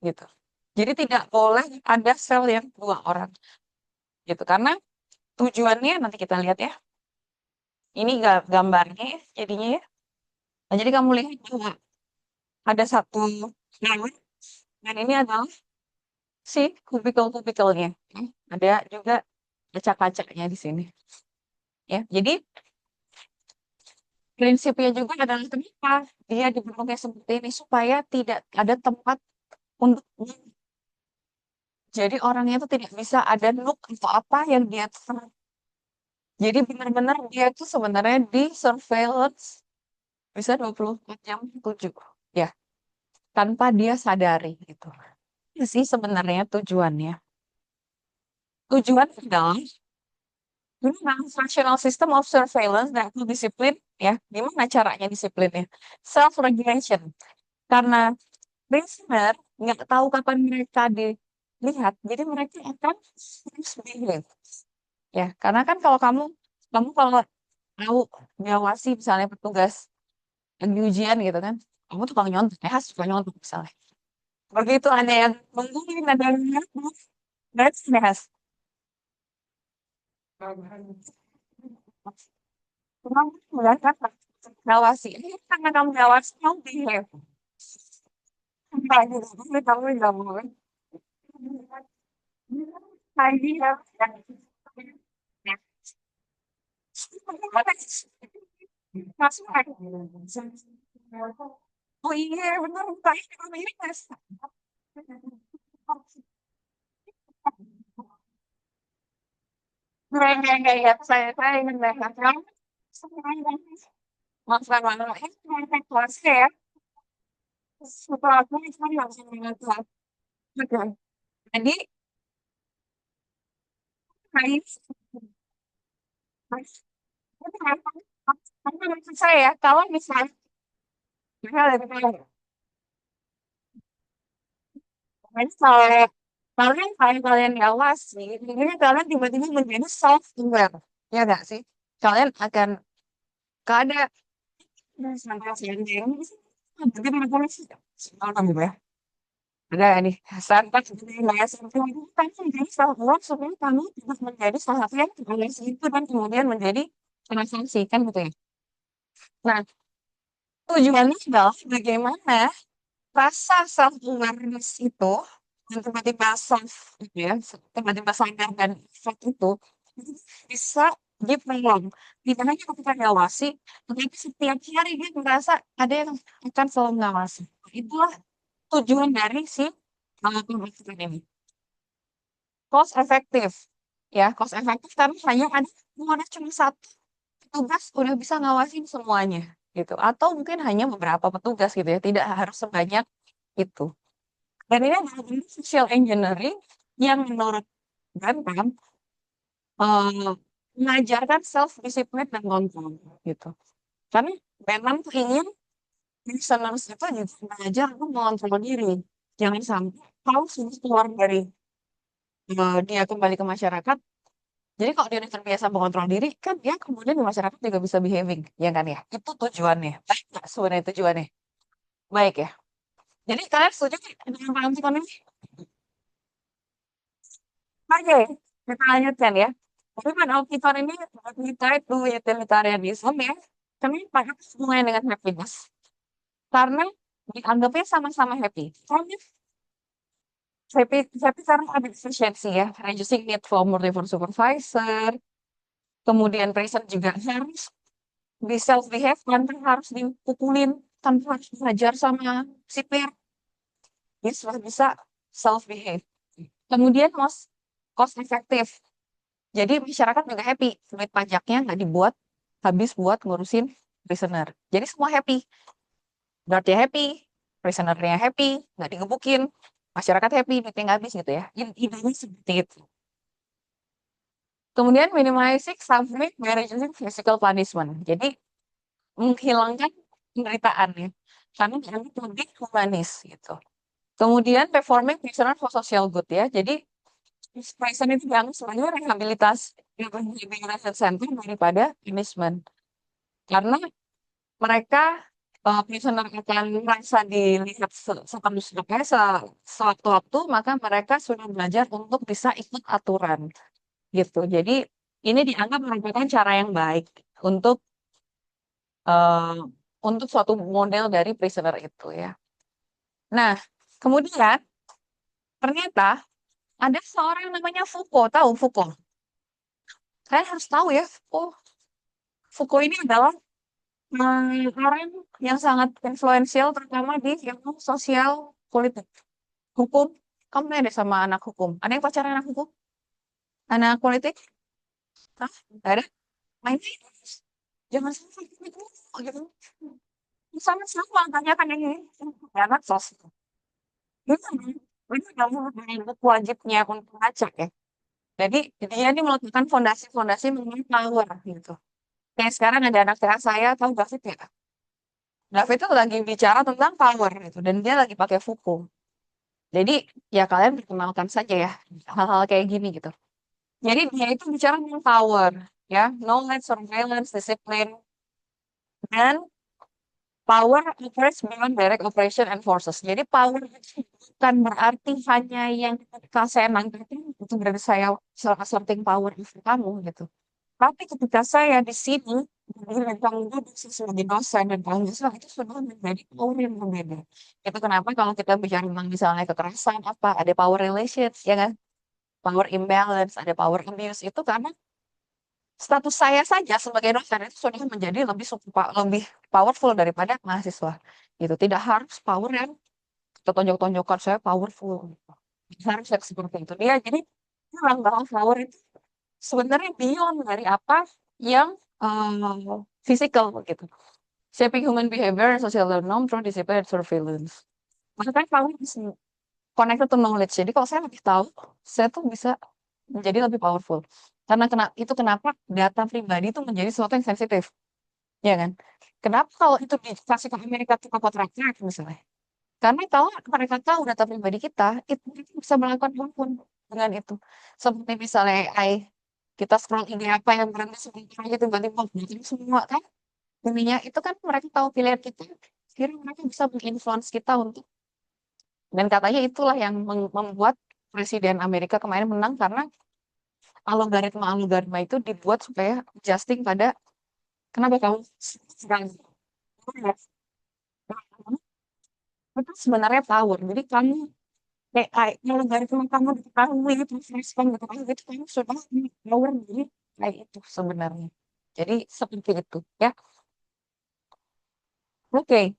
gitu. Jadi tidak boleh ada sel yang dua orang gitu. Karena tujuannya nanti kita lihat ya. Ini gambarnya ya, jadinya ya. Nah, jadi kamu lihat bahwa ada satu layer, dan ini adalah si kubikel-kubikelnya. Ada juga kaca-kacanya di sini. Ya, jadi prinsipnya juga adalah kenapa dia dibentuknya seperti ini supaya tidak ada tempat untuk jadi orangnya itu tidak bisa ada look atau apa yang dia terserah. Jadi benar-benar dia itu sebenarnya di surveillance bisa 24 jam 7 ya, tanpa dia sadari gitu. Itu sih sebenarnya tujuannya. Tujuan adalah ini functional system of surveillance dan itu disiplin ya. Gimana caranya disiplinnya? Self regulation. Karena prisoner nggak tahu kapan mereka dilihat, jadi mereka akan misbehave. Ya, karena kan kalau kamu kamu kalau tahu ngawasi misalnya petugas lagi ujian gitu kan, kamu tukang nyontek, ya suka nyontek misalnya. Begitu ada yang nungguin, ada yang lihat, that's Nehas. Kamu melihat apa? Ngawasi. Ini karena kamu ngawasi, kamu behave. Kayak gitu, kamu nggak boleh. Kayak dia. Masuk lagi. Oh iya, benar. Kayak kamu ini mas. Enggak, ya. Saya ingin melihat kamu. Maksudnya, ini kelas ya. Setelah aku ini kan langsung melihat. Oke. Jadi, kayak tapi maksud saya ya, kalau misalnya kalau kalian diawasi, ini kalian tiba-tiba menjadi self aware, ya nggak sih? Kalian akan kada sampai sendiri, bagaimana polisi? Kalau gitu ya, ada nih santak jadi nggak sampai itu kan menjadi self aware supaya kamu tidak menjadi salah satu yang terkondisi itu dan kemudian menjadi kena sanksi kan gitu ya. Nah, tujuannya adalah bagaimana rasa self awareness itu dan tiba-tiba self gitu ya, tiba-tiba sadar dan self itu bisa dipegang. Tidak hanya ketika diawasi, tetapi setiap hari dia merasa ada yang akan selalu mengawasi. Itulah tujuan dari si pembentukan ini. Cost efektif, ya cost efektif karena hanya ada cuma satu petugas udah bisa ngawasin semuanya gitu, atau mungkin hanya beberapa petugas gitu ya, tidak harus sebanyak itu. Dan ini adalah bentuk social engineering yang menurut Bentham mengajarkan self discipline dan kontrol gitu. Karena Bentham tuh ingin listeners itu juga belajar untuk mengontrol diri. Jangan sampai kalau sudah keluar dari dia kembali ke masyarakat. Jadi kalau dia udah terbiasa mengontrol diri, kan dia kemudian di masyarakat juga bisa behaving, ya kan ya? Itu tujuannya. Baik nggak sebenarnya tujuannya? Baik ya. Jadi kalian setuju nggak dengan paham ekonomi? Oke, kita lanjutkan ya. Tapi pada Alkitab ini kita itu utilitarianism ya. Kami pakai hubungannya dengan happiness. Karena dianggapnya sama-sama happy. Kami happy karena ada efisiensi ya. Reducing need for multiple supervisor. Kemudian present juga harus di self behave tanpa harus dipukulin, tanpa harus belajar sama sipir. Dia sudah bisa self behave. Kemudian cost efektif. Jadi masyarakat juga happy, duit pajaknya nggak dibuat habis buat ngurusin prisoner. Jadi semua happy, guardnya happy, prisonernya happy, nggak digebukin, masyarakat happy, duitnya nggak habis gitu ya. Intinya seperti itu. Kemudian minimizing suffering by reducing physical punishment. Jadi menghilangkan penderitaan ya, karena dianggap lebih humanis gitu. Kemudian performing prisoner for social good ya. Jadi prison itu dianggap sebagai rehabilitation center daripada punishment. Karena mereka prisoner akan merasa dilihat sewaktu-waktu, maka mereka sudah belajar untuk bisa ikut aturan gitu. Jadi ini dianggap merupakan cara yang baik untuk eh, untuk suatu model dari prisoner itu ya. Nah, kemudian ternyata ada seorang yang namanya Foucault. Tahu Foucault? Kalian harus tahu ya, Foucault ini adalah orang yang sangat influensial terutama di ilmu sosial politik. Hukum. Kamu ada sama anak hukum? Ada yang pacaran anak hukum? Anak politik? Hah? Gak ada? Main jangan sampai gitu. Gitu. Sama-sama tanyakan yang ini. Anak sos. Ini adalah buku wajibnya untuk baca ya. Jadi dia ini meletakkan fondasi-fondasi mengenai power gitu. Kayak sekarang ada anak kelas saya, tahu David ya? David itu lagi bicara tentang power gitu, dan dia lagi pakai Foucault. Jadi ya kalian perkenalkan saja ya hal-hal kayak gini gitu. Jadi dia itu bicara tentang power, ya, knowledge, surveillance, discipline, dan power operates beyond direct operation and forces. Jadi power itu bukan berarti hanya yang ketika saya nangkepin itu berarti saya asserting power over kamu gitu. Tapi ketika saya di sini bertanggung jawab sebagai dosen dan mahasiswa itu sudah menjadi power yang berbeda. Itu kenapa kalau kita bicara tentang misalnya kekerasan apa ada power relations ya kan, power imbalance, ada power abuse itu karena status saya saja sebagai dosen itu sudah menjadi lebih powerful daripada mahasiswa. Gitu. Tidak harus power yang kita tonjok-tonjokkan saya powerful. Harus yang seperti itu. Dia jadi bilang bahwa power itu sebenarnya beyond dari apa yang physical gitu. Shaping human behavior and social norm through discipline and surveillance. Maksudnya power is connected to knowledge. Jadi kalau saya lebih tahu, saya tuh bisa menjadi lebih powerful. Karena itu kenapa data pribadi itu menjadi sesuatu yang sensitif. Ya kan? Kenapa kalau itu dikasih ke Amerika kita kontrak misalnya? Karena kalau mereka tahu data pribadi kita, itu mereka bisa melakukan apapun dengan itu. Seperti misalnya AI, kita scroll ini apa yang berhenti sebentar aja tiba-tiba bikin semua kan. Intinya itu kan mereka tahu pilihan kita, akhirnya mereka bisa menginfluence kita untuk, dan katanya itulah yang membuat Presiden Amerika kemarin menang karena algoritma itu dibuat supaya adjusting pada kenapa kamu sedang itu sebenarnya power. Jadi kamu AI algoritma kamu diketahui terus respon gitu kan itu kamu sudah power jadi kayak itu sebenarnya. Jadi seperti itu ya. Oke.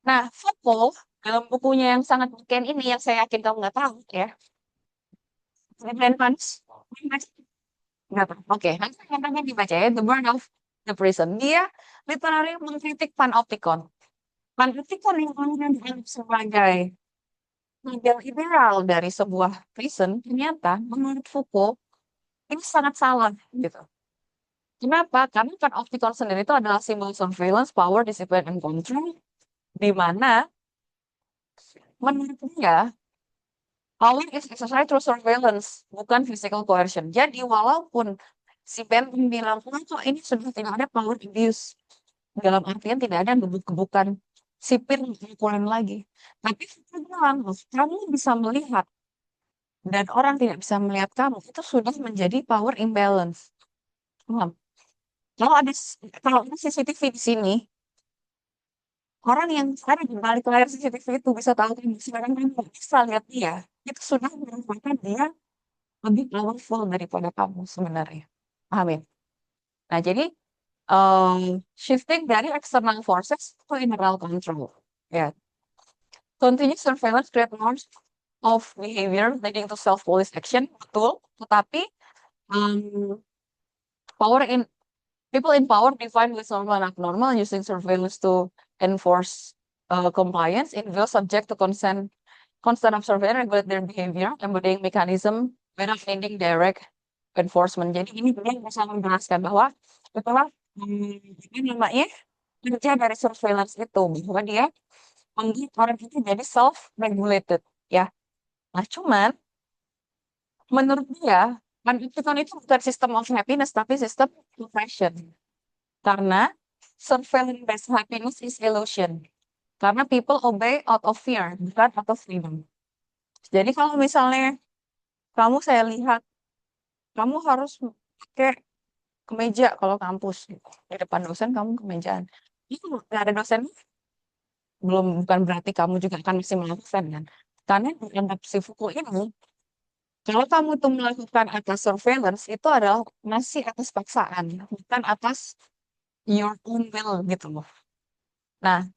Nah, Foucault dalam bukunya yang sangat beken ini yang saya yakin kamu nggak tahu ya. Grand Punch. Nggak tahu. Oke, nanti katanya dibaca ya. The Burn of the Prison. Dia literally mengkritik panoptikon. Panoptikon yang kemudian dianggap sebagai model ideal dari sebuah prison, ternyata menurut Foucault ini sangat salah gitu. Kenapa? Karena panoptikon sendiri itu adalah simbol surveillance, power, discipline, and control, di mana menurut dia power is exercised through surveillance, bukan physical coercion. Jadi walaupun si Benton bilang, kok ini sudah tidak ada power abuse, dalam artian tidak ada gebuk-gebukan sipir pukulan lagi. Tapi dia bilang, kamu bisa melihat dan orang tidak bisa melihat kamu, itu sudah menjadi power imbalance. Paham? Kalau ada kalau ada CCTV di sini, orang yang ada di balik layar CCTV itu bisa tahu kamu, sekarang kamu nggak bisa lihat dia. Itu sudah merupakan dia lebih powerful daripada kamu sebenarnya. Paham ya? Nah, jadi shifting dari external forces to internal control. Ya, continuous surveillance create norms of behavior leading to self-police action, betul. Tetapi um, power in people in power define what's normal and abnormal using surveillance to enforce compliance in will subject to constant observation regulate their behavior, embodying mechanism without needing direct enforcement. Jadi ini dia bisa menjelaskan bahwa itulah apa namanya kerja dari surveillance itu bahwa dia membuat orang itu jadi self-regulated ya. Nah cuman menurut dia kan itu bukan sistem of happiness tapi sistem oppression. Karena surveillance based happiness is illusion. Karena people obey out of fear, bukan out of freedom. Jadi kalau misalnya saya lihat kamu harus pakai kemeja kalau kampus gitu. Di depan dosen kamu kemejaan. Itu nggak ada dosen, bukan berarti kamu juga akan masih melakukan kan. Karena dianggap si Foucault ini, kalau kamu tuh melakukan atas surveillance, itu adalah masih atas paksaan, bukan atas your own will gitu loh. Nah,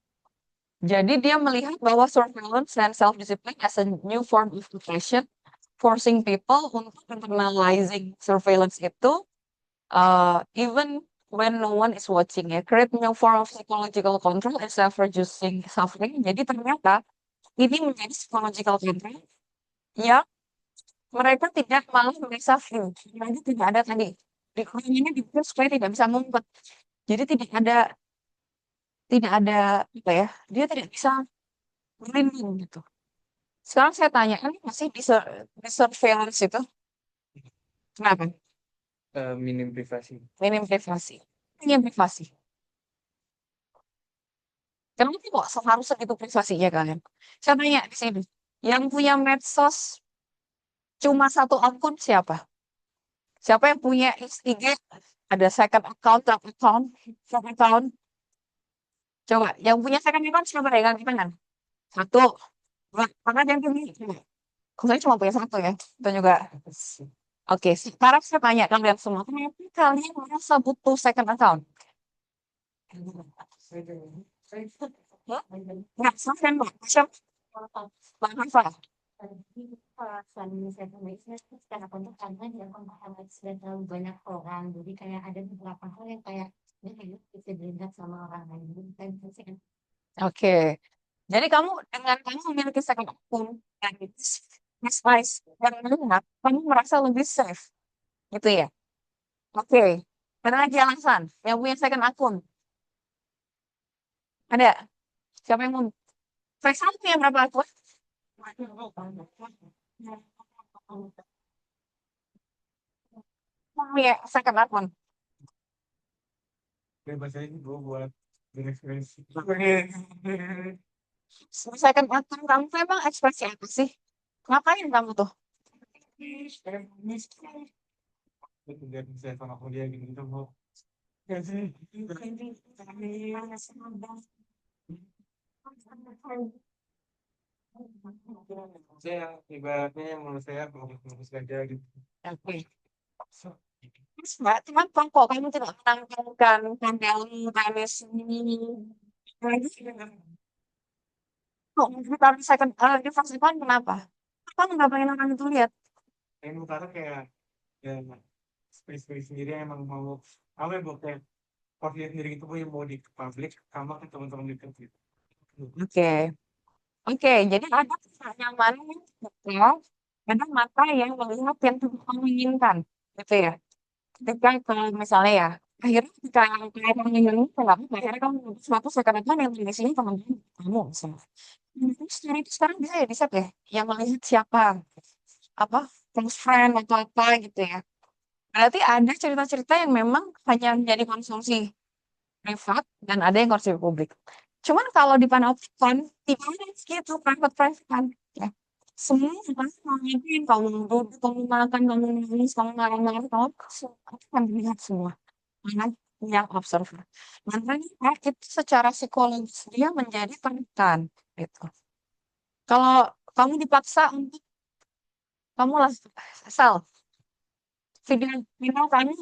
jadi dia melihat bahwa surveillance dan self-discipline as a new form of oppression, forcing people untuk internalizing surveillance itu, even when no one is watching ya, create new form of psychological control and self-reducing suffering. Jadi ternyata ini menjadi psychological control yang mereka tidak malah merasa free. Mereka tidak ada tadi di ini dibuat supaya tidak bisa ngumpet. Jadi tidak ada apa ya? Dia tidak bisa merinding gitu. Sekarang saya tanya, ini masih di surveillance itu kenapa? Minim privasi. Minim privasi. Minim privasi. Kenapa kok seharusnya segitu privasinya kalian? Saya tanya di sini, yang punya medsos cuma satu akun siapa? Siapa yang punya IG ada second account, third account, fourth account? Coba, yang punya second account siapa pegang di tangan? Satu. Dua. Karena yang punya, kalau saya cuma punya satu ya. Itu juga. Oke, sekarang saya tanya kalian semua, kenapa kalian merasa butuh second account? Hah? Nggak, saya kan Mbak. Siapa? Mbak Hafsa. Suami saya tulisnya secara kontak karena dia pemahaman sudah terlalu banyak orang, jadi kayak ada beberapa hal yang kayak ini kayaknya bisa dilihat sama orang lain dan saya kan Oke. Jadi dengan kamu memiliki second account dan itu Mas dan melihat, kamu merasa lebih safe, gitu ya? Oke. Ada lagi alasan yang punya second account? Ada? Siapa yang mau? Faisal punya berapa akun? Punya second account. Bebas aja bro buat berekspresi. Second account kamu tuh emang ekspresi apa sih? Ngapain kamu tuh? Itu biar bisa sama kuliah gitu bro. Ya sih. Saya ibaratnya yang menurut saya bagus aja gitu. Oke. Terus Mbak, kenapa kok kamu tidak menampilkan pandangan tenis ini? Lagi, kok kita second di first account kenapa? Kamu nggak pengen orang itu lihat? Yang utara kayak ya space sendiri yang emang mau apa ya bro kayak portfolio sendiri itu punya mau di publik sama ke teman-teman dekat gitu. Oke. Oke, jadi ada kenyamanan yang ya, ada mata yang melihat yang tidak kamu inginkan, gitu ya. Ketika kalau misalnya ya, akhirnya ketika kamu menginginkan, kenapa? Akhirnya kamu menuntut suatu seakan-akan yang isinya teman-teman kamu, misalnya. Dan itu sekarang bisa ya, bisa deh, yang melihat siapa, apa, close friend atau apa gitu ya. Berarti ada cerita-cerita yang memang hanya menjadi konsumsi privat dan ada yang konsumsi publik. Cuman kalau dipanoptikkan, tidak ada gitu private kan. Ya. Semua orang mau ngapain, kamu duduk, kamu makan, kamu nangis, kamu marah-marah, kamu akan dilihat semua. Mana yang observer. Makanya itu secara psikologis dia menjadi tertekan gitu. Kalau kamu dipaksa untuk kamu lah asal video kamu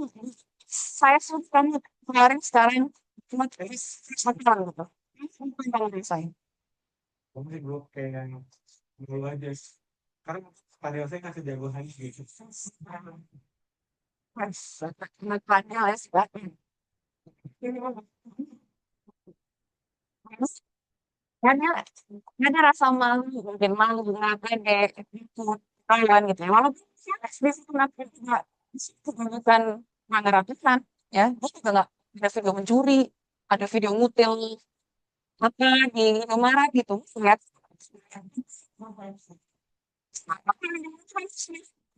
saya suruh kamu kemarin sekarang buat kesatuan gitu. Apa yang kamu rasain? Kamu sih bro kayak yang dulu aja. Karena pada saya kasih jagoan gitu. Kenapanya ya sebabnya. Terus ada rasa malu, mungkin malu, nggak pede, ikut kalian gitu ya. Walaupun saya ekspresi kenapa juga bukan melanggar aturan, ya. Dia juga nggak ada video mencuri, ada video ngutil apa di Indomaret gitu. Lihat.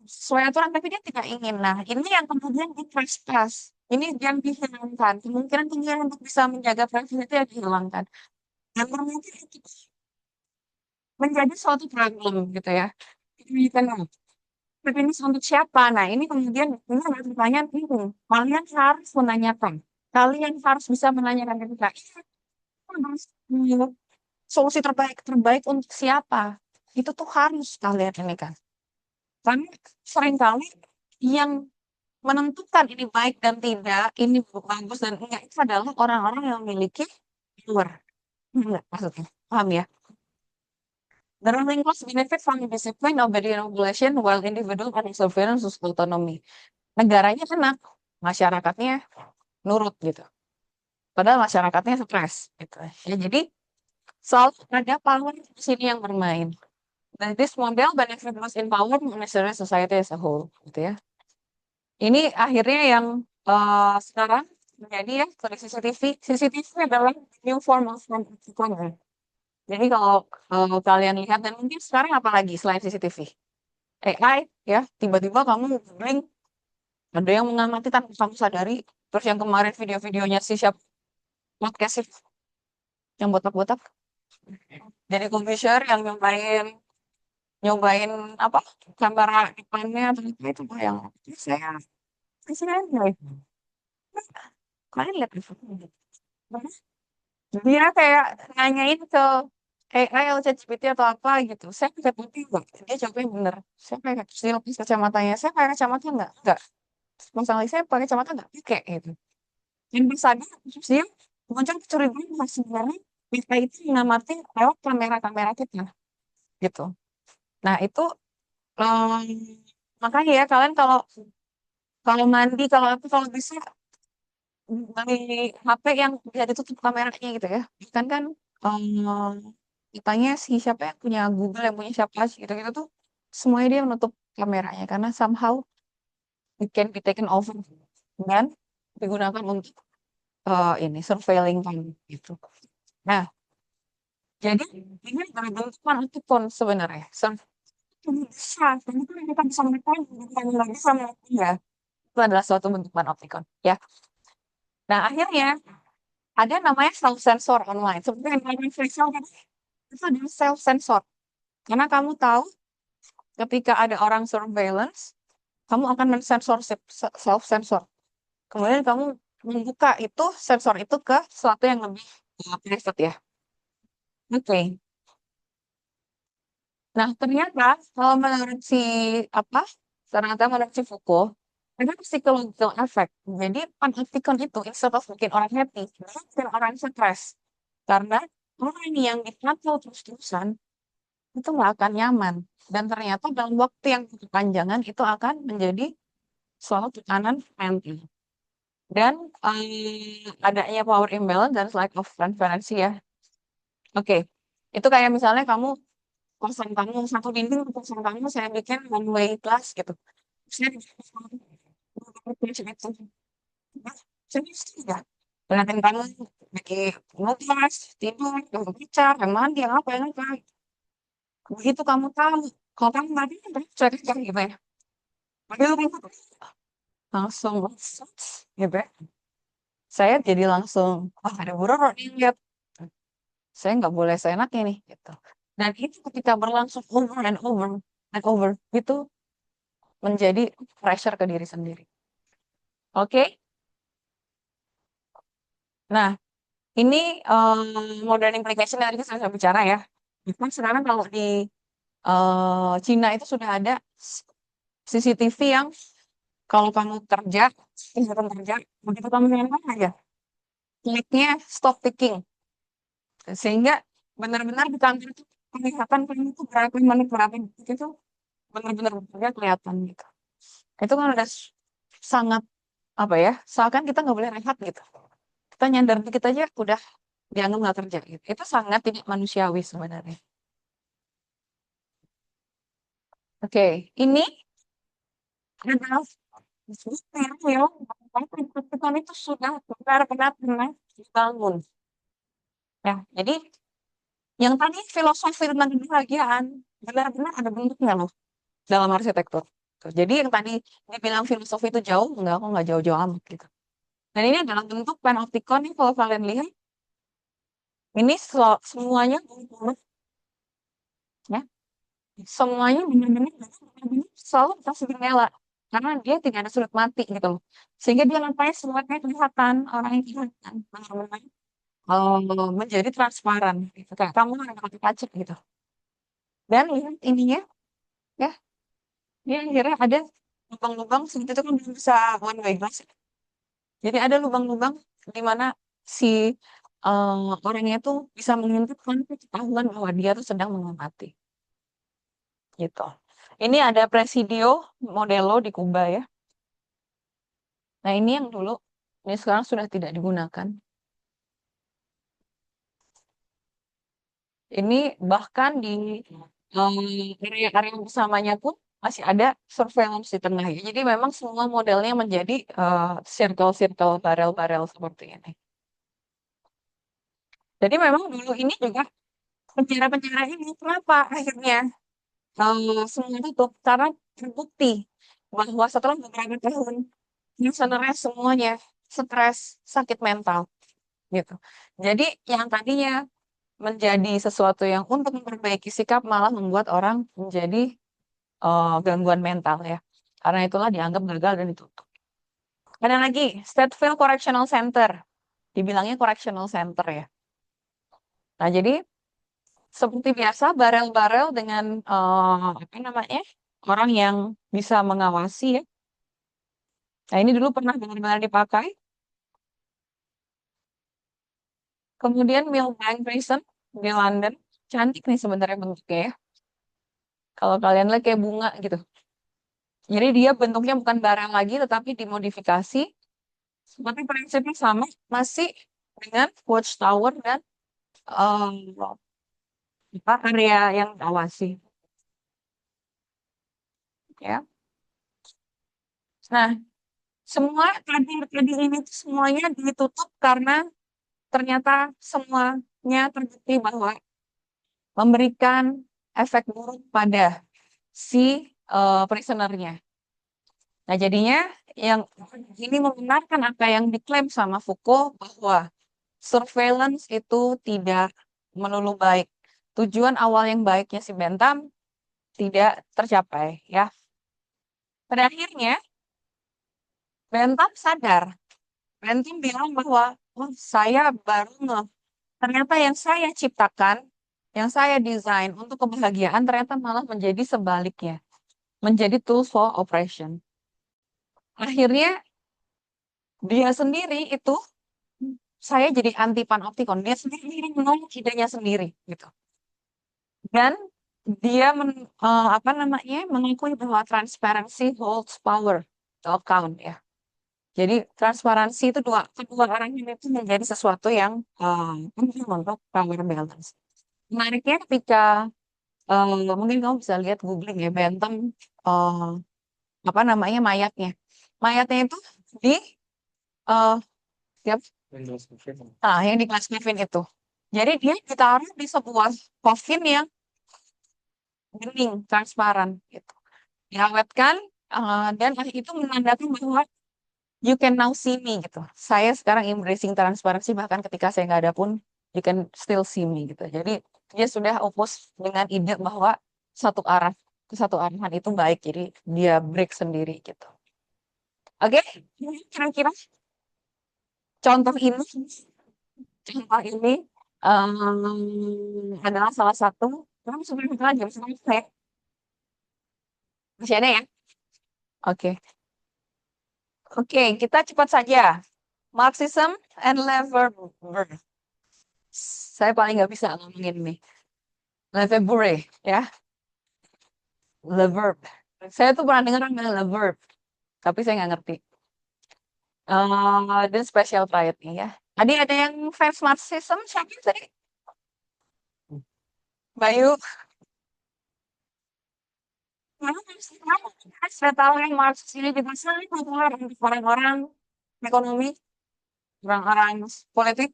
Sesuai aturan tapi dia tidak ingin. Nah, ini yang kemudian di trespass. Ini yang dihilangkan. Kemungkinan untuk bisa menjaga privasi itu yang dihilangkan. Dan mungkin itu menjadi suatu problem gitu ya. Ini kan Happiness untuk siapa? Nah, ini kemudian ini ada pertanyaan bingung. Kalian harus menanyakan. Kalian harus bisa menanyakan ke kita. Ini harus solusi terbaik untuk siapa? Itu tuh harus kalian ini kan. Karena seringkali yang menentukan ini baik dan tidak, ini bagus dan enggak, itu adalah orang-orang yang memiliki power. Enggak, maksudnya. Paham ya? The ruling class benefit from the discipline of the deregulation while individual and surveillance autonomy. Negaranya enak, masyarakatnya nurut gitu. Padahal masyarakatnya stres gitu. Ya, jadi selalu ada power di sini yang bermain. Dan this model benefit most in power necessary society as a whole gitu ya. Ini akhirnya yang sekarang menjadi ya dari CCTV. CCTV adalah new form of crime. Jadi kalau kalian lihat dan mungkin sekarang apalagi selain CCTV, AI ya tiba-tiba kamu googling ada yang mengamati tanpa kamu sadari. Terus yang kemarin video-videonya si siapa podcast yang botak-botak jadi publisher yang nyobain apa kamera depannya atau apa itu yang saya kalian lihat di foto dia kayak nanyain ke AI atau ChatGPT atau apa gitu. Saya pakai putih enggak? Dia jawabnya bener. Saya pakai lepas kacamatanya. Saya pakai kacamata enggak? Enggak. Mas Ali saya pakai kacamata enggak? Pakai gitu. Dan bisa terus dia muncul kecurigaan bahwa sebenarnya kita itu mengamati lewat kamera-kamera kita gitu. Nah itu makanya ya kalian kalau kalau mandi kalau apa kalau bisa beli HP yang bisa ditutup kameranya gitu ya. Kan katanya si siapa yang punya Google yang punya siapa sih gitu-gitu tuh semuanya dia menutup kameranya karena somehow it can be taken over dan digunakan untuk ini surveilling kan gitu. Nah, jadi ini adalah bentuk panopticon sebenarnya. Bisa, dan itu yang kita bisa melakukan bukan lagi sama ya. Itu adalah suatu bentuk panopticon ya. Nah, akhirnya ada namanya self sensor online. Seperti yang kalian facial tadi, itu adalah self sensor. Karena kamu tahu ketika ada orang surveillance, kamu akan mensensor self sensor. Kemudian kamu membuka itu sensor itu ke sesuatu yang lebih private ya. Oke. Nah, ternyata kalau menurut si apa? Ternyata menurut si Foucault, ada psychological effect. Jadi panopticon itu instead of bikin orang happy, dia bikin orang stres. Karena orang yang dipantau terus-terusan itu nggak akan nyaman. Dan ternyata dalam waktu yang berkepanjangan itu akan menjadi suatu tekanan mental. Dan adanya power imbalance dan lack of transparency ya. Oke, itu kayak misalnya kamu kosan kamu satu dinding kosan kamu saya bikin one way class gitu. Saya saya tidak. Ngeliatin kamu lagi ngegas, tidur, yang bicara, yang mandi, yang apa, yang apa. Begitu kamu tahu, kalau kamu mandi kan cuek kan gitu ya. Begitu kamu langsung gitu ya. Saya jadi langsung, wah ada burung nih lihat. Saya nggak boleh seenaknya nih gitu. Dan itu ketika berlangsung over and over itu menjadi pressure ke diri sendiri. Oke? Nah, ini modern implication dari kita sudah bicara ya. Bahkan sekarang kalau di Cina itu sudah ada CCTV yang kalau kamu kerja, kegiatan kerja, begitu kamu nyaman aja, kliknya stop ticking. Sehingga benar-benar di kantor itu kelihatan kamu itu berapa menit itu benar-benar bekerja kelihatan gitu. Itu kan udah sangat apa ya, seakan kita nggak boleh rehat gitu. Kita nyadar dikit aja udah dianggap nggak kerja gitu. Itu sangat tidak manusiawi sebenarnya. Oke, ini adalah detail bahwa itu sudah benar-benar pernah dibangun. Ya, jadi yang tadi filosofi tentang kebahagiaan benar-benar ada bentuknya loh dalam arsitektur. Tuh, jadi yang tadi dibilang filosofi itu jauh, enggak, aku nggak jauh-jauh amat gitu. Dan ini adalah bentuk panopticon nih kalau kalian lihat, ini semuanya ya. semuanya benar-benar selalu dikasih jendela karena dia tidak ada sudut mati gitu loh. Sehingga dia ngapain semuanya kelihatan, orangnya kelihatan, benar-benar menjadi transparan gitu. Kayak kamu ada pakai kaca gitu. Dan lihat ininya ya, dia akhirnya ada lubang-lubang segitu itu kan belum bisa one way glass. Jadi ada lubang-lubang di mana si orangnya tuh bisa mengintip tanpa ketahuan bahwa dia tuh sedang mengamati gitu. Ini ada Presidio Modelo di Kuba ya. Nah ini yang dulu, ini sekarang sudah tidak digunakan. Ini bahkan di area-area bersamanya pun masih ada surveillance di tengah ya. Jadi memang semua modelnya menjadi circle-circle barel-barel seperti ini. Jadi memang dulu ini juga penjara-penjara ini kenapa akhirnya semua tutup? Karena terbukti bahwa setelah beberapa tahun listener-nya semuanya stres, sakit mental gitu. Jadi yang tadinya menjadi sesuatu yang untuk memperbaiki sikap malah membuat orang menjadi gangguan mental ya. Karena itulah dianggap gagal dan ditutup. Ada lagi, Stateville Correctional Center. Dibilangnya Correctional Center ya. Nah, jadi seperti biasa barel-barel dengan apa namanya? Orang yang bisa mengawasi ya. Nah, ini dulu pernah benar-benar dipakai. Kemudian Millbank Prison di London. Cantik nih sebenarnya bentuknya ya. Kalau kalian lihat kayak bunga gitu. Jadi dia bentuknya bukan barang lagi tetapi dimodifikasi. Seperti prinsipnya sama, masih dengan watchtower dan area yang diawasi. Ya. Nah, semua tadi ini tuh semuanya ditutup karena ternyata semuanya terbukti bahwa memberikan efek buruk pada si prisonernya. Nah, jadinya yang ini membenarkan apa yang diklaim sama Foucault bahwa surveillance itu tidak melulu baik. Tujuan awal yang baiknya si Bentham tidak tercapai, ya. Pada akhirnya, Bentham sadar. Bentham bilang bahwa, oh, saya baru ternyata yang saya ciptakan, yang saya desain untuk kebahagiaan ternyata malah menjadi sebaliknya. Menjadi tools for oppression. Akhirnya, dia sendiri itu saya jadi anti panoptikon. Dia sendiri menolak idenya sendiri gitu. Dan dia apa namanya mengakui bahwa transparency holds power to account ya. Jadi transparansi itu kedua orang ini itu menjadi sesuatu yang penting untuk power balance. Menariknya ketika mungkin kamu bisa lihat googling ya Bentham eh, apa namanya mayatnya. Mayatnya itu di uh, Windows machine. yang di kelas Kevin itu. Jadi dia ditaruh di sebuah coffin yang bening, transparan gitu. Diawetkan dan itu menandakan bahwa you can now see me gitu. Saya sekarang embracing transparansi bahkan ketika saya nggak ada pun you can still see me gitu. Jadi dia sudah opus dengan ide bahwa satu arah ke satu arahan itu baik. Jadi dia break sendiri gitu. Oke, kira-kira contoh ini adalah salah satu. Kamu sebenarnya lagi saya masih ada ya? Oke. Oke, kita cepat saja. Marxism and Lefebvre. Saya paling nggak bisa ngomongin nih. Lefebvre, ya. Lefebvre. Saya tuh pernah dengar namanya Lefebvre, tapi saya nggak ngerti. Dan special pride nih ya. Tadi ada yang fans Marxism, siapa tadi? Bayu. Saya tahu yang Marxis ini juga sangat populer untuk orang-orang ekonomi, orang-orang politik,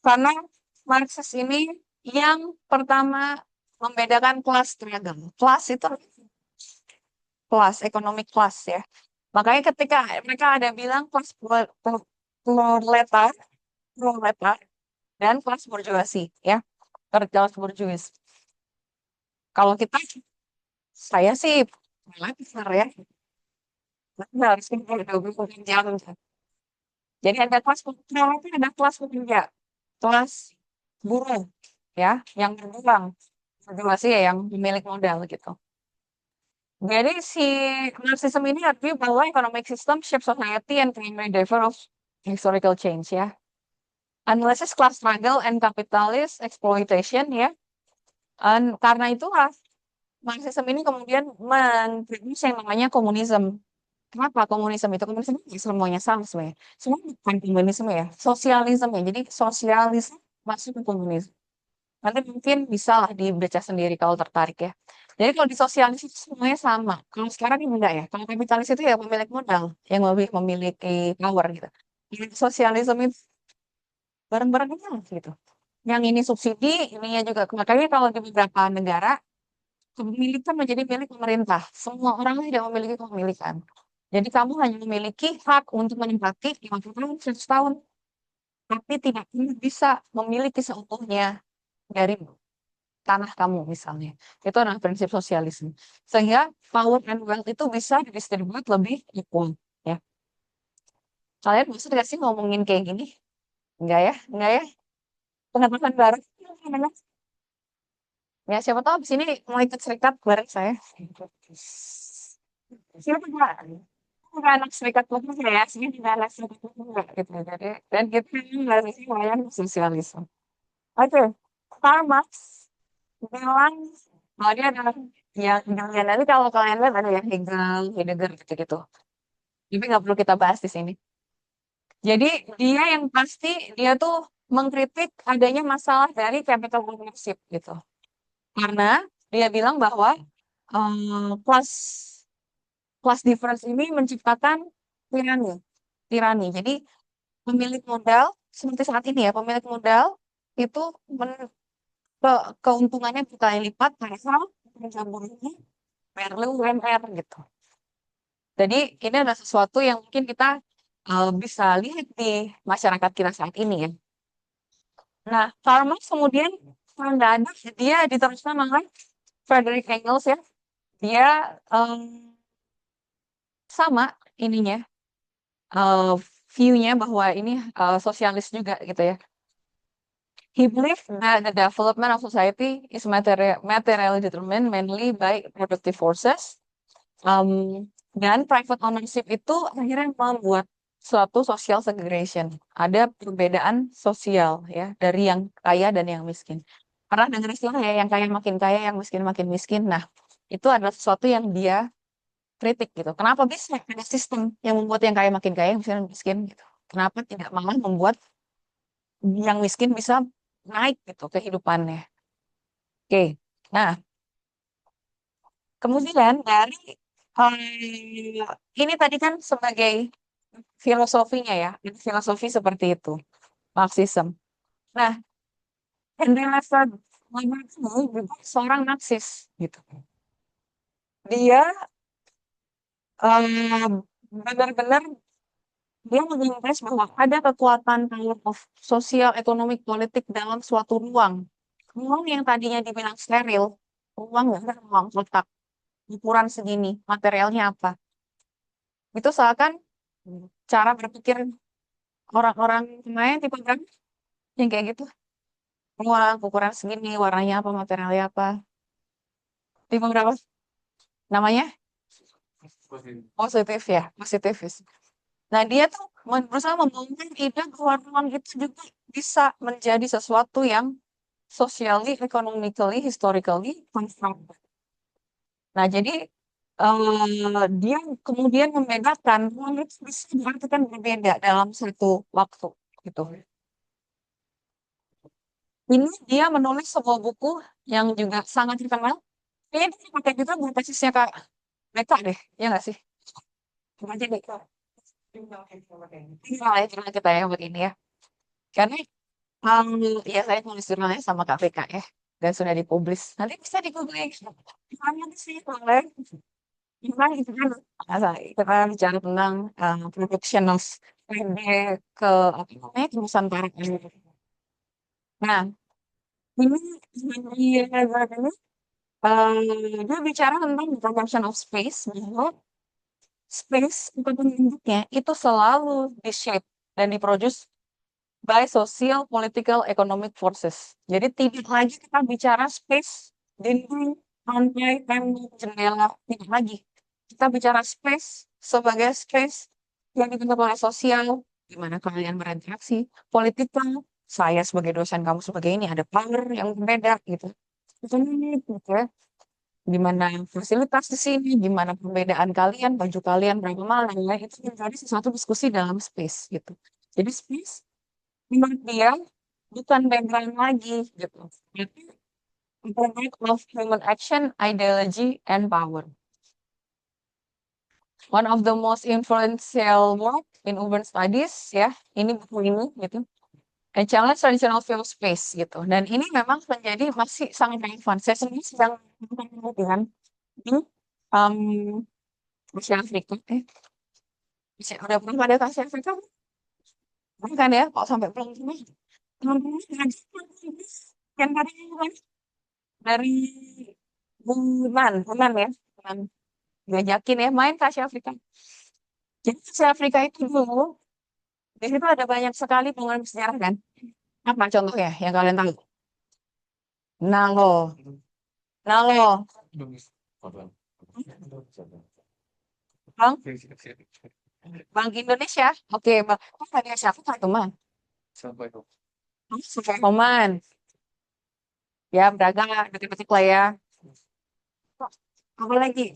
karena Marxis ini yang pertama membedakan kelas struggle. Kelas itu kelas, economic class ya. Makanya ketika mereka ada bilang kelas proletar, proletar dan kelas bourgeoisie ya. Kelas bourgeois. Kalau kita Saya sih freelancer ya, berarti harus kerja 24 jam. Jadi ada kelas pekerja, itu ada kelas pekerja, kelas buruh ya, yang berjuang. Berjuang sih ya yang pemilik modal gitu. Jadi si Marxism ini artinya bahwa economic system shape society and primary driver of historical change ya. Analysis class struggle and capitalist exploitation ya. Karena itulah Marxism ini kemudian mengintroduce yang namanya komunisme. Kenapa komunisme itu? Komunisme itu semuanya sama sebenarnya. Semua bukan komunisme ya, sosialisme ya. Jadi sosialisme masuk ke komunisme. Nanti mungkin bisa lah dibaca sendiri kalau tertarik ya. Jadi kalau di sosialis itu semuanya sama. Kalau sekarang ini enggak ya. Kalau kapitalis itu ya pemilik modal yang lebih memiliki power gitu. Di sosialisme itu bareng-bareng aja gitu. Yang ini subsidi, ininya juga. Makanya kalau di beberapa negara, kepemilikan menjadi milik pemerintah. Semua orang tidak memiliki kepemilikan. Jadi kamu hanya memiliki hak untuk menempati 50 tahun, 100 tahun. Tapi tidak bisa memiliki seutuhnya dari tanah kamu misalnya. Itu adalah prinsip sosialisme. Sehingga power and wealth itu bisa didistribute lebih equal ya. Kalian bisa nggak sih ngomongin kayak gini? Enggak ya? Enggak ya? Pengetahuan baru. Ya siapa tahu abis ini mau ikut serikat bareng saya. Siapa juga bukan anak serikat pekerja ya, sini juga anak serikat pekerja gitu. Jadi dan kita basisnya lumayan sosialisme. Oke, Karl Marx bilang bahwa dia adalah yang Hegelian. Nanti kalau kalian lihat ada yang Hegel, Heidegger gitu-gitu. Tapi nggak perlu kita bahas di sini. Jadi dia yang pasti dia tuh mengkritik adanya masalah dari capital ownership gitu. Karena dia bilang bahwa class class difference ini menciptakan tirani. Tirani. Jadi pemilik modal seperti saat ini ya, pemilik modal itu keuntungannya berkali lipat karena pekerja buruhnya bayar UMR gitu. Jadi ini adalah sesuatu yang mungkin kita bisa lihat di masyarakat kita saat ini ya. Nah, Karl Marx kemudian mendadak dia diteruskan oleh Frederick Engels ya. Dia sama ininya view-nya bahwa ini sosialis juga gitu ya. He believed that the development of society is materially determined mainly by productive forces. Dan private ownership itu akhirnya membuat suatu social segregation. Ada perbedaan sosial ya dari yang kaya dan yang miskin. Pernah dengar istilah ya yang kaya, yang miskin makin miskin. Nah, itu adalah sesuatu yang dia kritik gitu. Kenapa bisa ada sistem yang membuat yang kaya makin kaya, yang miskin gitu? Kenapa tidak malah membuat yang miskin bisa naik gitu kehidupannya? Oke, nah kemudian dari ini tadi kan sebagai filosofinya ya, filosofi seperti itu, Marxism. Nah, Henry Lefebvre ini juga seorang Marxis gitu. Dia benar-benar dia mengingat bahwa ada kekuatan power of sosial, ekonomi, politik dalam suatu ruang. Ruang yang tadinya dibilang steril, ruang ruang kotak, ukuran segini, materialnya apa? Itu seakan cara berpikir orang-orang kemarin tipe berapa yang kayak gitu. Ruang, ukuran segini, warnanya apa, materialnya apa. Tipe berapa? Namanya? Positif ya, positivis. Nah, dia tuh berusaha membangun ide bahwa ruang itu juga bisa menjadi sesuatu yang socially, economically, historically constructed. Nah, jadi dia kemudian membedakan ruang itu bisa diartikan berbeda dalam satu waktu gitu. Ini dia menulis sebuah buku yang juga sangat terkenal. Kayaknya dia pakai juga buku tesisnya Kak Beka deh, ya nggak sih? Coba aja deh. Tinggal ya jurnal kita ya buat ini ya. Karena ya saya nulis jurnalnya sama Kak Beka ya. Dan sudah dipublish. Nanti bisa di-googling. Nanti sih boleh. Gimana itu kan kita bicara tentang production of PD ke apa namanya ke Nusantara. Nah, ini Dia bicara tentang the proportion of space, bahwa space apapun bentuknya itu selalu di-shape dan diproduce by social, political, economic forces. Jadi tidak lagi kita bicara space, dinding, lantai, tembok, jendela, tidak lagi. Kita bicara space sebagai space yang ditentukan oleh sosial, di mana kalian berinteraksi, political, saya sebagai dosen, kamu sebagai ini, ada power yang berbeda gitu. Ekonomik gitu ya. Gimana fasilitas di sini, gimana perbedaan kalian, baju kalian berapa mahal, ya, itu menjadi sesuatu diskusi dalam space gitu. Jadi space menurut dia bukan background lagi gitu. Tapi a product of human action, ideology, and power. One of the most influential work in urban studies ya, ini buku ini gitu. A challenge traditional view of space gitu. Dan ini memang menjadi masih sangat relevan. Saya sendiri sedang melakukan penelitian di um, Asia Afrika. Udah pernah pada ke Asia Afrika? Bukan ya, kok sampai belum pernah. Teman-teman yang tadi kan dari Bulan ya, Bulan diajakin ya main ke Asia Afrika. Jadi Asia Afrika itu dulu di situ ada banyak sekali bangunan bersejarah kan. Apa contohnya yang kalian tahu? Nalo, Nalo, Bang, Bank Indonesia. Oke, Bang. Kok tadi Asia Afrika itu mah? Sampai kok. Sampai Oman. Ya, beragam dekat-dekat lah ya. Apa lagi?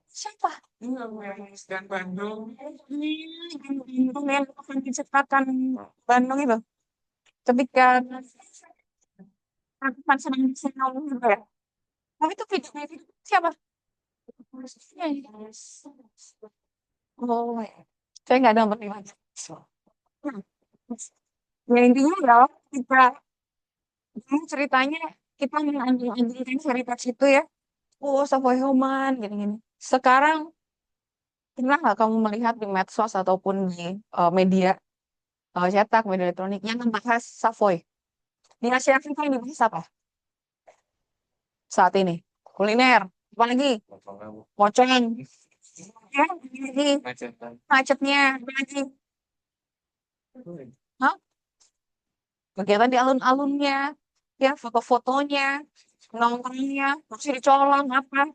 Siapa? Dan Bandung. Bandung yang akan diciptakan Bandung itu. Ketika aku sedang disenang gitu ya. Tapi itu videonya itu siapa? Oh, saya nggak nonton di mana. Hmm. Ya intinya adalah kita ini ceritanya kita mengambil cerita situ ya. Oh, Savoy Homan gini-gini. Sekarang pernah nggak kamu melihat di medsos ataupun di media cetak, media elektronik yang membahas Savoy? Di Asia Afrika yang dibahas apa saat ini? Kuliner. Apa lagi? Pocong. Ya, apa lagi Macetan. macetnya. Apa lagi? Hah? Kegiatan di alun-alunnya, ya foto-fotonya, nongkrongnya, masih dicolong apa.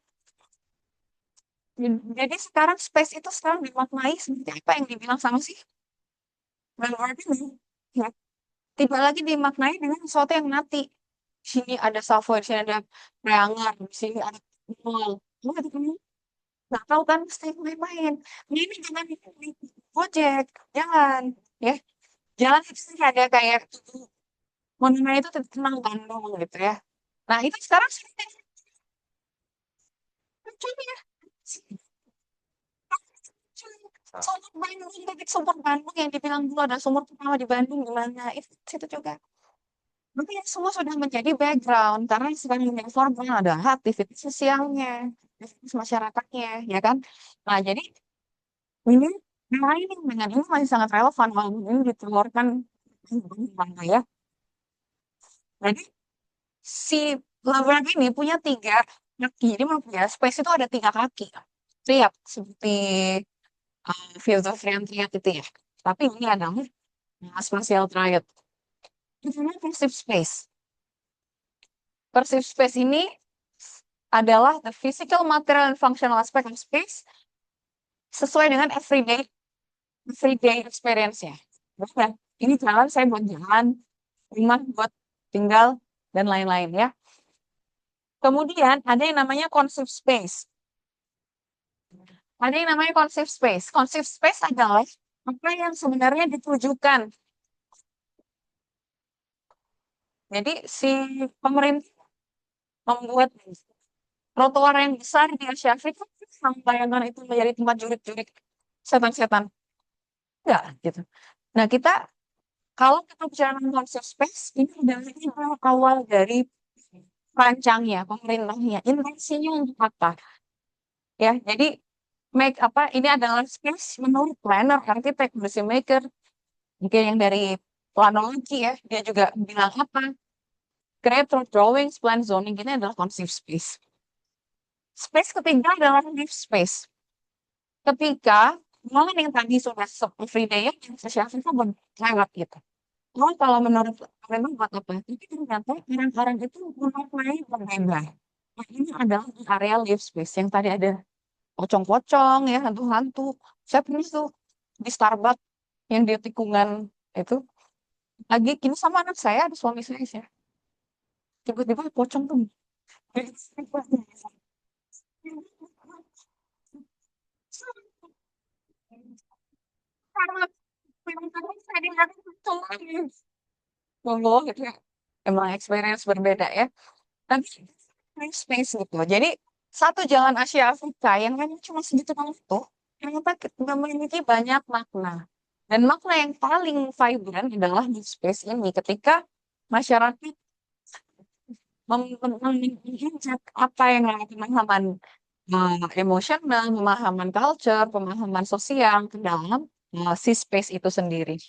Jadi sekarang space itu sekarang dimaknai seperti apa yang dibilang sama si Bang ini. Ya, tidak lagi dimaknai dengan sesuatu yang mati. Di sini ada Savoy, di sini ada Preanger, di sini ada mall. Lu ada kamu nggak tahu kan mesti main-main. Ini jangan di Gojek, jangan. Ya, jalan itu sih ada kayak monumen itu terkenal Bandung gitu ya. Nah itu sekarang lucunya sumur Bandung, titik sumur Bandung yang dibilang dulu ada sumur pertama di Bandung gimana itu situ juga. Tapi ini semua sudah menjadi background karena sekarang menjadi formal ada aktivitas sosialnya, aktivitas masyarakatnya, ya kan? Nah jadi ini nah ini dengan ini masih sangat relevan kalau ini dikeluarkan ya. Jadi si Laverne ini punya tiga kaki. Jadi menurut dia space itu ada tiga kaki. Triad seperti filosofi triad itu ya. Tapi ini adalah spatial triad. Itu namanya perceived space. Perceived space ini adalah the physical, material, and functional aspect of space sesuai dengan everyday experience-nya. Bukan, ini jalan saya buat jalan, rumah buat tinggal, dan lain-lain ya. Kemudian ada yang namanya conceived space. Ada yang namanya conceived space. Conceived space adalah apa yang sebenarnya ditujukan. Jadi si pemerintah membuat trotoar yang besar di Asia Afrika, bayangkan itu menjadi tempat jurik-jurik setan-setan. Enggak, gitu. Nah, kalau kita bicara tentang conceived space, ini adalah awal dari rancangnya, pemerintahnya, intensinya untuk apa? Ya, jadi ini adalah space menurut planner, arsitek, policy maker, Mungkin yang dari planologi ya, dia juga bilang apa? Creator drawings, plan zoning ini adalah konsep space. Space ketiga adalah live space. Ketika ruangan yang tadi sudah everyday ya, social itu lewat gitu. Oh, kalau menurut memang buat apa? Tapi ternyata orang-orang itu memaknai berbeda. Nah, ini adalah di area live space yang tadi ada pocong-pocong ya, hantu-hantu. Saya pernah tuh di Starbucks yang di tikungan itu lagi kini sama anak saya, ada suami saya sih. Tiba-tiba pocong tuh. Karena memang saya dilihat pocong. Monggo gitu ya. Emang experience berbeda ya. Tapi free space gitu. Jadi satu jalan Asia Afrika yang memang cuma segitu doang itu ternyata memiliki banyak makna. Dan makna yang paling vibrant adalah di space ini ketika masyarakat menginjak apa yang namanya pemahaman emosional, pemahaman culture, pemahaman sosial ke dalam si space itu sendiri.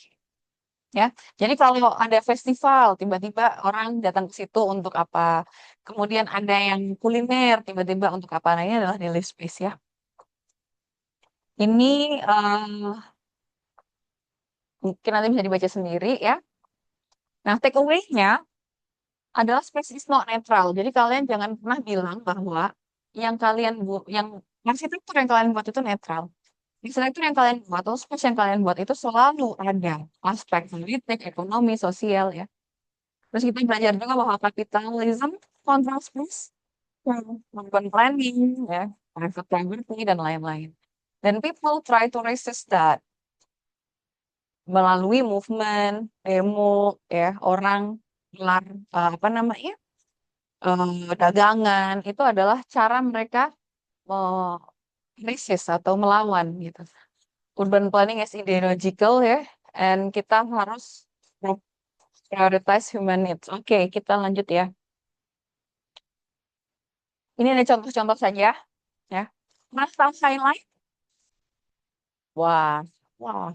Ya, jadi kalau ada festival, tiba-tiba orang datang ke situ untuk apa? Kemudian ada yang kuliner, tiba-tiba untuk apa? Nah, ini adalah daily space ya. Ini mungkin nanti bisa dibaca sendiri ya. Nah, take away-nya adalah space is not netral. Jadi kalian jangan pernah bilang bahwa yang kalian buat, yang arsitektur yang kalian buat itu netral. Arsitektur yang kalian buat atau space yang kalian buat itu selalu ada aspek politik, ekonomi, sosial ya. Terus kita belajar juga bahwa kapitalism kontrol space, urban planning, ya, private property, dan lain-lain. Dan people try to resist that melalui movement, demo, ya, orang gelar apa namanya dagangan itu adalah cara mereka resist atau melawan gitu. Urban planning is ideological ya, and kita harus prioritize human needs. Oke, kita lanjut ya. Ini ada contoh-contoh saja ya. Mas tahu highlight? Wah, wah,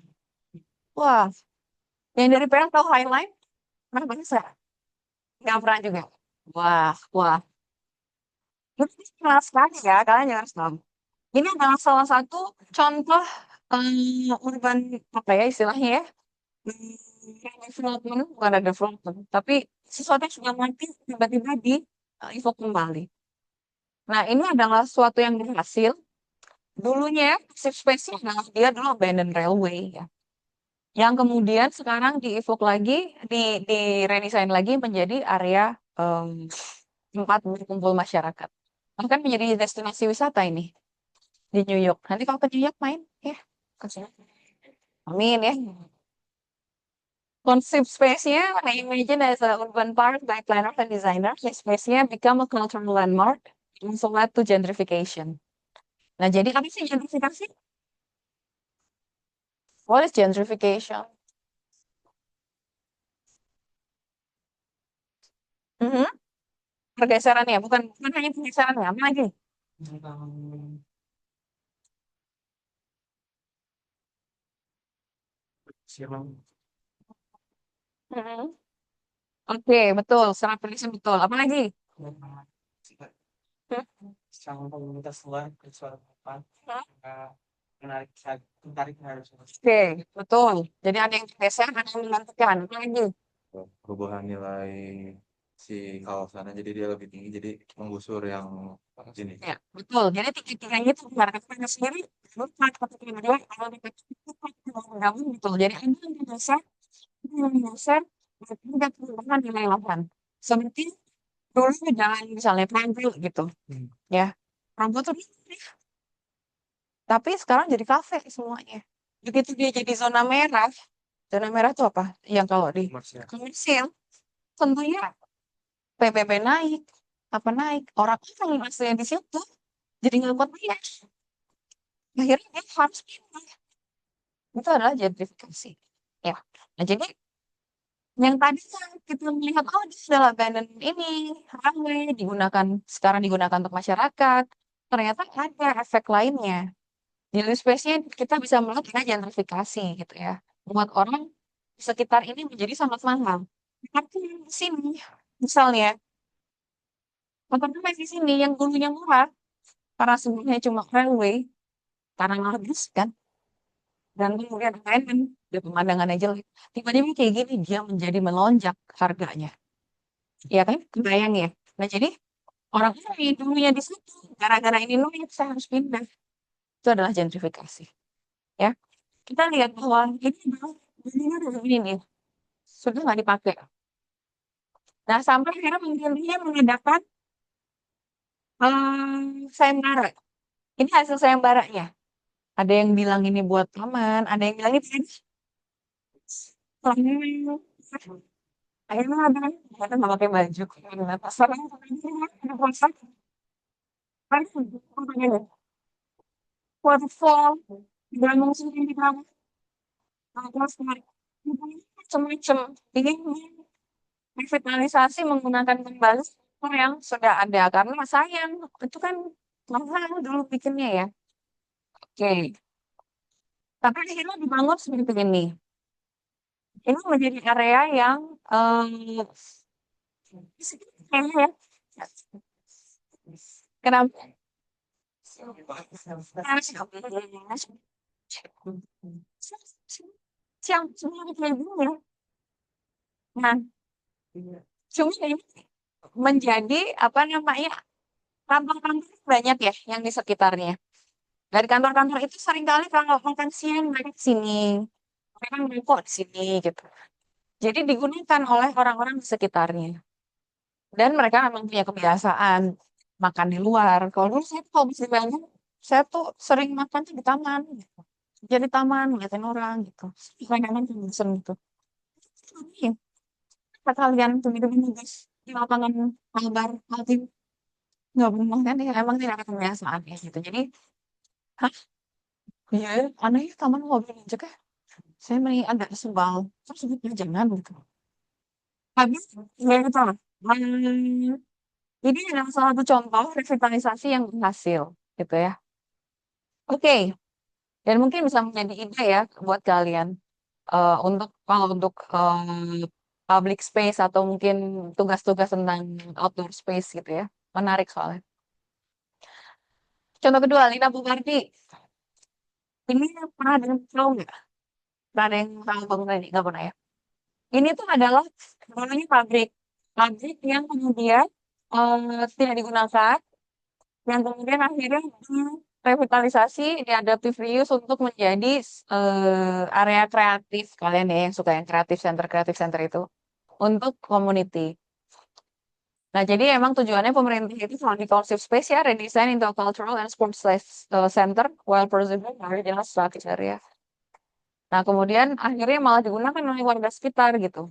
wah. Yang dari Perak tahu highlight? Pernah baca? Nggak pernah juga. Wah, wah. Ini kenal sekali ya, kalian harus tahu. Ini adalah salah satu contoh urban apa ya istilahnya ya? Development bukan ada development, tapi sesuatu yang sudah mati tiba-tiba di evoke kembali. Nah, ini adalah sesuatu yang berhasil. Dulunya safe space adalah dia dulu abandoned railway ya. Yang kemudian sekarang di-evoke lagi, di-redesign lagi menjadi area tempat berkumpul masyarakat. Bahkan menjadi destinasi wisata ini di New York. Nanti kalau ke New York main, ya. Amin ya. Konsep space-nya reimagine as a urban park by planners and designers. Space-nya become a cultural landmark and also led to gentrification. Nah, jadi apa sih gentrifikasi? What is gentrification? Mhm. Pergeseran ya, bukan hanya pergeseran ya, apa lagi? Mhm. Oke, betul. Secara prinsip betul. Apa lagi? Hmm? Sama komunitas luar ke suatu tempat Hmm? menarik menarik harus Oke, betul. Jadi ada yang bergeser, ada yang menggantikan. Apa lagi? perubahan nilai si kawasannya jadi dia lebih tinggi jadi menggusur yang ini Ya, betul. Jadi tiga-tiganya itu ibaratnya kita sendiri, lupa ketika kedua, kalau kita gabung betul. Jadi ada yang bergeser, ada yang menggeser, dan ada perubahan nilai lahan. Seperti dulu jalan misalnya Prabu gitu, ya. Prabu tuh tapi sekarang jadi kafe semuanya. Begitu dia jadi zona merah itu apa? Yang kalau di komersial. komersil, tentunya PBB naik, apa naik, orang yang aslinya di situ jadi nggak kuat bayar. Akhirnya dia harus pindah. Itu adalah gentrifikasi. Ya. Nah, jadi yang tadi kan kita melihat, oh ini adalah abandoned ini, ramai, sekarang digunakan untuk masyarakat. Ternyata ada efek lainnya. Di space-nya kita bisa melihat ada gentrifikasi gitu ya. Buat orang di sekitar ini menjadi sangat mahal. Tapi yang di sini, misalnya, apartemen di sini yang dulunya murah, karena sebelumnya cuma railway, karena habis kan, dan kemudian abandon, dan pemandangannya jelek. Tiba-tiba kayak gini, dia menjadi melonjak harganya. Ya kan? Kebayang ya? Nah, jadi orang-orang yang dulunya di situ, gara-gara ini naik, saya harus pindah. Itu adalah gentrifikasi. Ya, kita lihat bahwa ini adalah dulunya dari ini nih, sudah nggak dipakai. Nah, sampai akhirnya dia mengadakan sayembara. Ini hasil sayembaranya. Ada yang bilang ini buat taman, ada yang bilang ini planning. Akhirnya ada ternyata nggak pakai baju. Karena pasarnya ada pasar. Kan, pertanyaannya, waterfall, bangun sendiri di bawah, terus macam-macam. Ini revitalisasi menggunakan kembali struktur yang sudah ada karena sayang itu kan mahal dulu bikinnya ya. Oke, tapi akhirnya dibangun seperti ini. Ini menjadi area yang kayaknya ya. Kenapa? Siang semua kayak gini ya. Nah, cuma ini menjadi apa namanya kantor-kantor banyak ya yang di sekitarnya. Dari kantor-kantor itu seringkali kalau makan siang mereka ke sini, mereka merokok di sini gitu. Jadi digunakan oleh orang-orang di sekitarnya. Dan mereka memang punya kebiasaan makan di luar. Kalau dulu saya tuh kalau bisa banyak, saya tuh sering makan tuh di taman. Gitu. Jadi taman ngeliatin orang gitu. Kadang-kadang tuh bosen gitu. Tapi kata kalian tuh gitu guys di lapangan Albar, Altim nggak pernah kan ya emang tidak ada kebiasaan ya gitu. Jadi, hah, iya, aneh ya taman ngobrol aja kah? Saya mending agak sebal. Terus sebutnya jangan gitu. Habis, ya gitu. Ini adalah salah satu contoh revitalisasi yang berhasil, gitu ya. Oke, dan mungkin bisa menjadi ide ya buat kalian untuk kalau untuk public space atau mungkin tugas-tugas tentang outdoor space gitu ya. Menarik soalnya. Contoh kedua, Lina Bukardi. Ini pernah ada yang tahu nggak? Pernah ada yang tahu bangunan ini? Nggak pernah ya? Ini tuh adalah dulunya pabrik. Pabrik yang kemudian tidak digunakan yang kemudian akhirnya direvitalisasi, diadaptive reuse untuk menjadi area kreatif kalian ya yang suka yang kreatif center itu untuk community. Nah, jadi emang tujuannya pemerintah itu selalu di Conceive Space ya, redesign into a cultural and sports center while preserving original structure ya. Nah, kemudian akhirnya malah digunakan oleh warga sekitar gitu.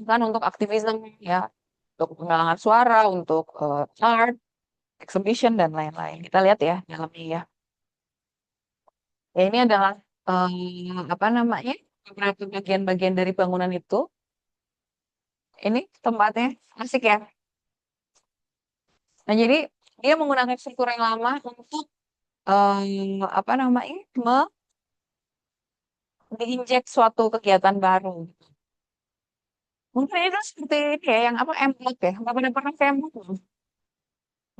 Kan untuk aktivisme ya, untuk penggalangan suara, untuk art, exhibition dan lain-lain. Kita lihat ya dalamnya ya. Ya ini adalah apa namanya beberapa bagian-bagian dari bangunan itu. Ini tempatnya asik ya. Nah jadi dia menggunakan struktur yang lama untuk apa namanya diinjek suatu kegiatan baru. Mungkin itu seperti ini ya yang apa M-Block ya. Nggak pernah ke M-Block belum?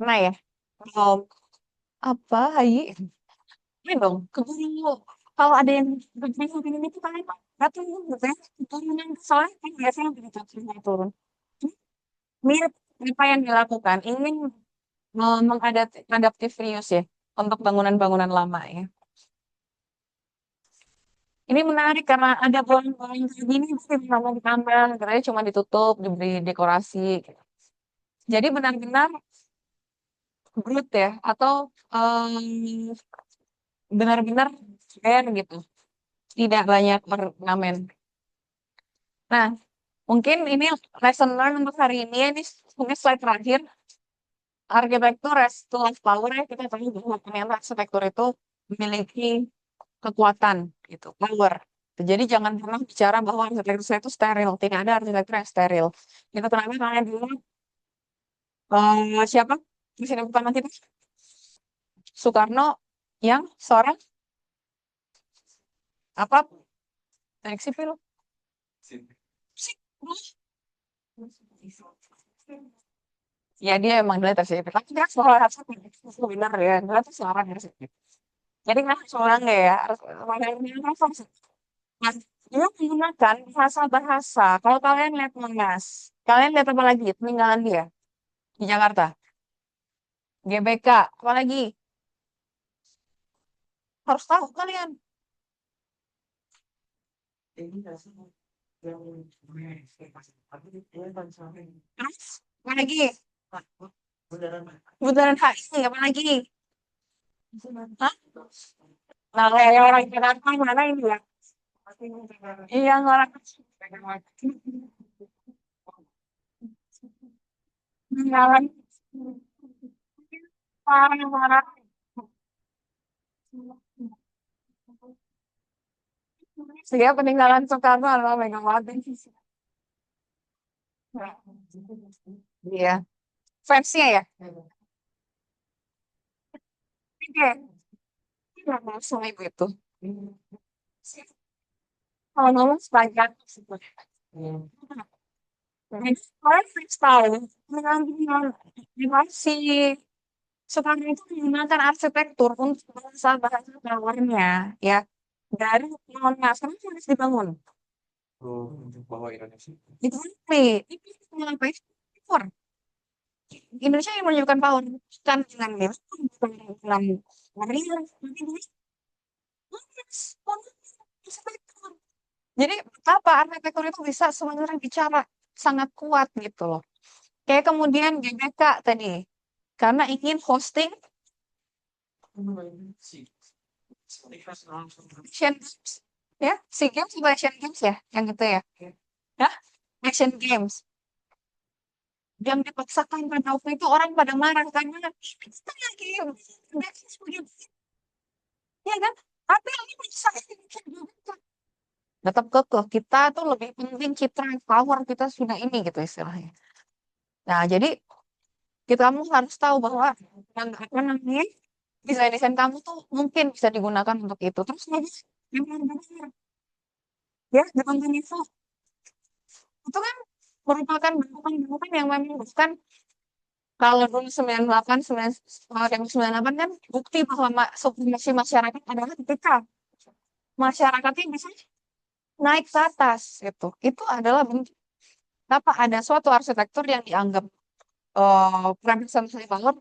Pernah ya? Belum. Apa? Hayi? Ini dong, keburu kalau ada yang berpikir ini tuh kalian atau gitu ya, turunan soalnya kan biasanya begitu turun. Mirip apa yang dilakukan, ingin mengadaptif reuse ya untuk bangunan-bangunan lama ya. Ini menarik karena ada bolong-bolong kayak gini pasti nggak mau ditambah, katanya cuma ditutup, diberi dekorasi. Gitu. Jadi benar-benar brut ya, atau benar-benar bare gitu, tidak banyak ornamen. Nah, mungkin ini lesson learn untuk hari ini. Ini mungkin slide terakhir. Arsitektur as tool of power ya. Kita tahu bahwa ternyata arsitektur itu memiliki kekuatan gitu, power. Jadi jangan pernah bicara bahwa arsitektur itu steril. Tidak ada arsitektur yang steril. Kita ternyata kalian dulu siapa? Presiden pertama kita Soekarno yang seorang apa? Teknik sipil. Ya dia emang dia tersipit. Tapi dia sekolah harus benar ya. Dia tuh seorang yang tersipit. Jadi kan seorang deh ya harus Nah, dia menggunakan bahasa-bahasa. Kalau kalian lihat Monas, kalian lihat apa lagi peninggalan dia di Jakarta? GBK, apa lagi? Harus tahu kalian. Terus, apa lagi? Bundaran HI, apa lagi? Hah? Nah, kayak orang Jakarta mana ini ya? Iya, orang peninggalan parah-parah. Sehingga peninggalan Soekarno adalah Megawati. Iya, fansnya ya. Oke, nggak langsung ibu itu. Kalau ngomong sepanjang, jadi saya freestyle dengan si Soekarno itu menggunakan arsitektur untuk bahasa-bahasa lawannya, ya. Dari Monas, kenapa harus dibangun? Untuk bawa Indonesia. Itu itu ngapain? Power. Indonesia yang menunjukkan power bukan dengan bukan dengan material, tapi dengan arsitektur. Jadi apa arsitektur itu bisa sebenarnya bicara sangat kuat gitu loh. Kayak kemudian GBK tadi, karena ingin hosting Asian Games, ya, SEA Games atau Asian Games ya, yang itu ya, ya, Asian Games. Yang dipaksakan pada waktu itu orang pada marah karena kita lagi ya kan, tapi ini bisa tetap kekeh kita tuh lebih penting citra power kita sudah ini gitu istilahnya. Nah jadi kamu harus tahu bahwa yang apa namanya desain-desain kamu tuh mungkin bisa digunakan untuk itu. Terus lagi yang benar ya dengan itu kan merupakan bentukan-bentukan yang memang bukan kalau dulu 98 98 kan bukti bahwa supremasi masyarakat adalah ketika masyarakatnya bisa naik ke atas gitu. Itu adalah bentuk apa ada suatu arsitektur yang dianggap representasi power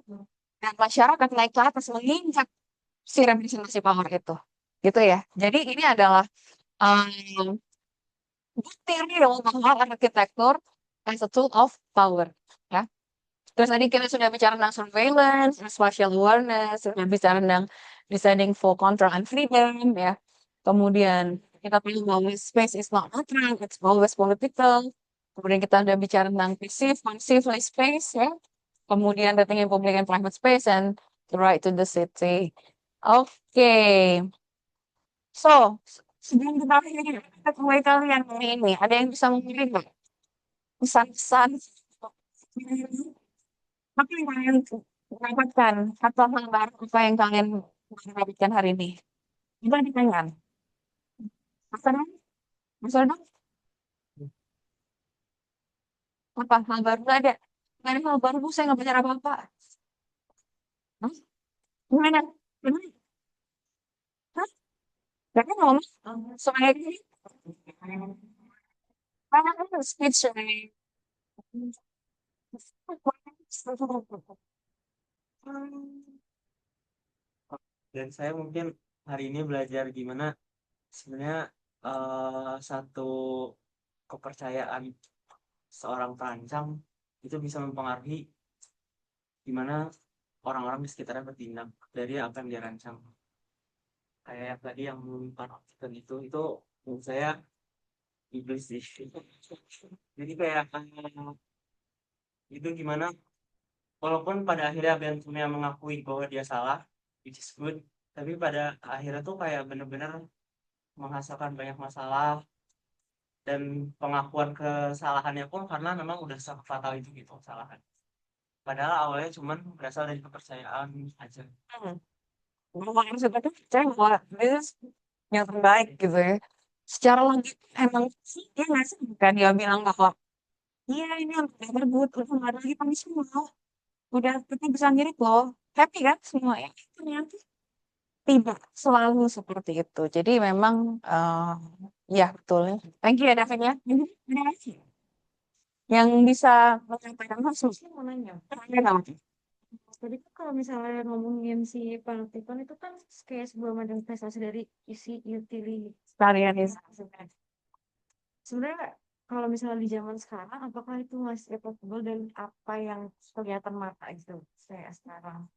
dan masyarakat naik ke atas menginjak si representasi power itu gitu ya. Jadi ini adalah um, bukti real bahwa arsitektur as a tool of power ya. Terus tadi kita sudah bicara tentang surveillance, spatial awareness, sudah bicara tentang deciding for control and freedom ya. Kemudian kita tahu bahwa space is not neutral, it's always political. Kemudian kita udah bicara tentang passive space ya. Kemudian the in public and private space and the right to the city. Oke. So, sebelum kita akhiri, kita mulai kalian hari ini. Ada yang bisa mengirim nggak? Pesan-pesan. Apa yang kalian dapatkan? Atau hal baru apa yang kalian dapatkan hari ini? Coba ditanyakan. Mas Adnan? Mas Adnan? Apa? Hal baru nggak ada? Nggak ada hal baru, Bu. Saya nggak belajar apa-apa. Hah? Gimana? Gimana? Hah? Gak kan ngomong? Soalnya ini. Apa speech ini? Dan saya mungkin hari ini belajar gimana sebenarnya satu kepercayaan seorang perancang itu bisa mempengaruhi gimana orang-orang di sekitarnya bertindak dari apa yang dia rancang. Kayak tadi yang menonton itu menurut saya iblis sih. Jadi kayak itu gimana walaupun pada akhirnya Ben Surya mengakui bahwa dia salah, which is good, tapi pada akhirnya tuh kayak bener-bener menghasilkan banyak masalah dan pengakuan kesalahannya pun karena memang udah fatal itu gitu kesalahan. Padahal awalnya cuman berasal dari kepercayaan aja. Bahwa arsitektur percaya bahwa this is yang terbaik gitu ya. Secara logik emang sih dia nggak sih kan dia bilang bahwa iya ini udah rebut, udah nggak ada lagi punishment loh, udah kita bisa ngirit loh, happy kan semua ya. Ternyata tidak selalu seperti itu. Jadi memang ya betul ya. Thank you ya Davin ya. Ada lagi yang bisa menyampaikan langsung. Mau nanya. Ada nggak, Mas? Tadi kan kalau misalnya ngomongin si panopticon itu kan kayak sebuah manifestasi dari isi Sekalian ya. sebenarnya kalau misalnya di zaman sekarang apakah itu masih applicable dan apa yang kelihatan mata gitu kayak sekarang.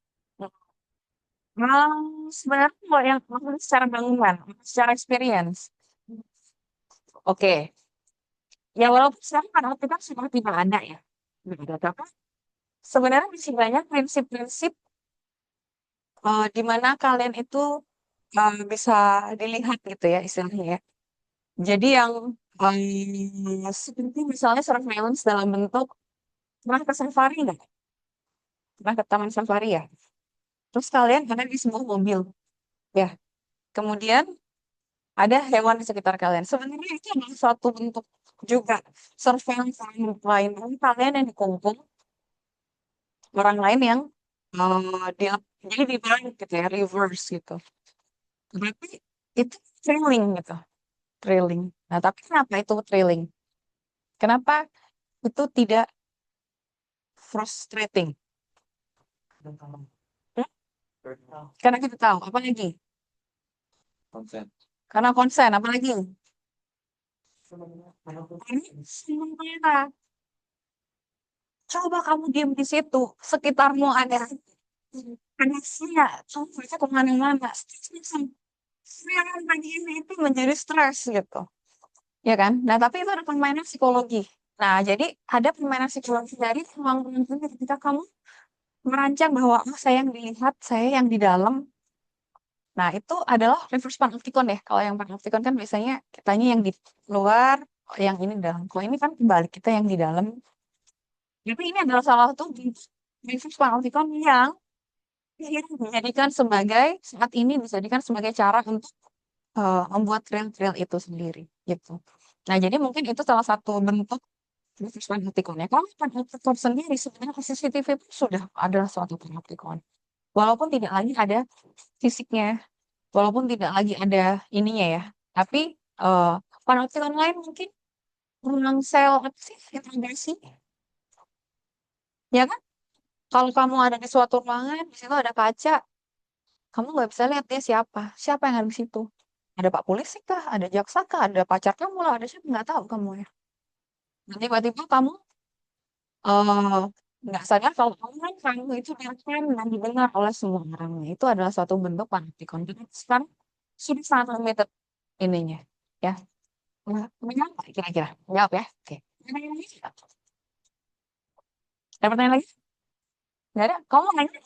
Sebenarnya kalau yang maksudnya secara bangunan, secara experience, oke. Ya walaupun sekarang kan kita sudah tidak ada ya. Tidak ada, tapi sebenarnya masih banyak prinsip-prinsip di mana kalian itu bisa dilihat gitu ya istilahnya ya. Jadi yang seperti misalnya surveillance dalam bentuk pernah ke safari nggak? Pernah ke taman safari ya? Terus kalian ada di sebuah mobil, ya. Kemudian ada hewan di sekitar kalian. Sebenarnya itu adalah suatu bentuk juga surveillance lain. Kalian yang dikungkung, orang lain yang dia jadi dibalik gitu ya, reverse gitu. Tapi itu thrilling gitu, thrilling. Nah, tapi kenapa itu thrilling? Kenapa itu tidak frustrating? Hmm? Karena kita tahu, apa lagi? Konsen. Karena konsen, apa lagi? Karena sementara coba kamu diam di situ, sekitarmu ada manusia, kamu bisa kemana-mana. Serangan pagi ini itu menjadi stres gitu, ya kan? Nah, tapi itu ada permainan psikologi. Nah, jadi ada permainan psikologi dari ruang ketika kamu merancang bahwa oh, saya yang dilihat, saya yang di dalam. Nah, itu adalah reverse panopticon ya. Kalau yang panopticon kan biasanya kitanya yang di luar, yang ini di dalam. Kalau ini kan kebalik, kita yang di dalam. Tapi ini adalah salah satu bentuk reverse panopticon yang dijadikan sebagai saat ini dijadikan sebagai cara untuk membuat trail-trail itu sendiri gitu. Nah, jadi mungkin itu salah satu bentuk reverse panopticon ya. Kalau panopticon sendiri sebenarnya CCTV itu sudah adalah suatu panopticon. Walaupun tidak lagi ada fisiknya, walaupun tidak lagi ada ininya ya. Tapi panopticon lain mungkin ruang sel apa sih integrasi, ya kan? Kalau kamu ada di suatu ruangan, di situ ada kaca, kamu nggak bisa lihat dia siapa, siapa yang ada di situ. Ada Pak Polisi kah, ada jaksa kah, ada pacar kamu lah, ada siapa nggak tahu kamu ya. Nanti tiba-tiba kamu eh nggak sadar kalau kamu itu direkam dan didengar oleh semua orang. Nah, itu adalah suatu bentuk panopticon. Jadi sekarang sudah sangat limited ininya, ya. Nah, menjawab nggak kira-kira? Jawab ya. Oke. Ada yang lagi nggak? Ada pertanyaan lagi? Nggak ada? Kamu mau nanya?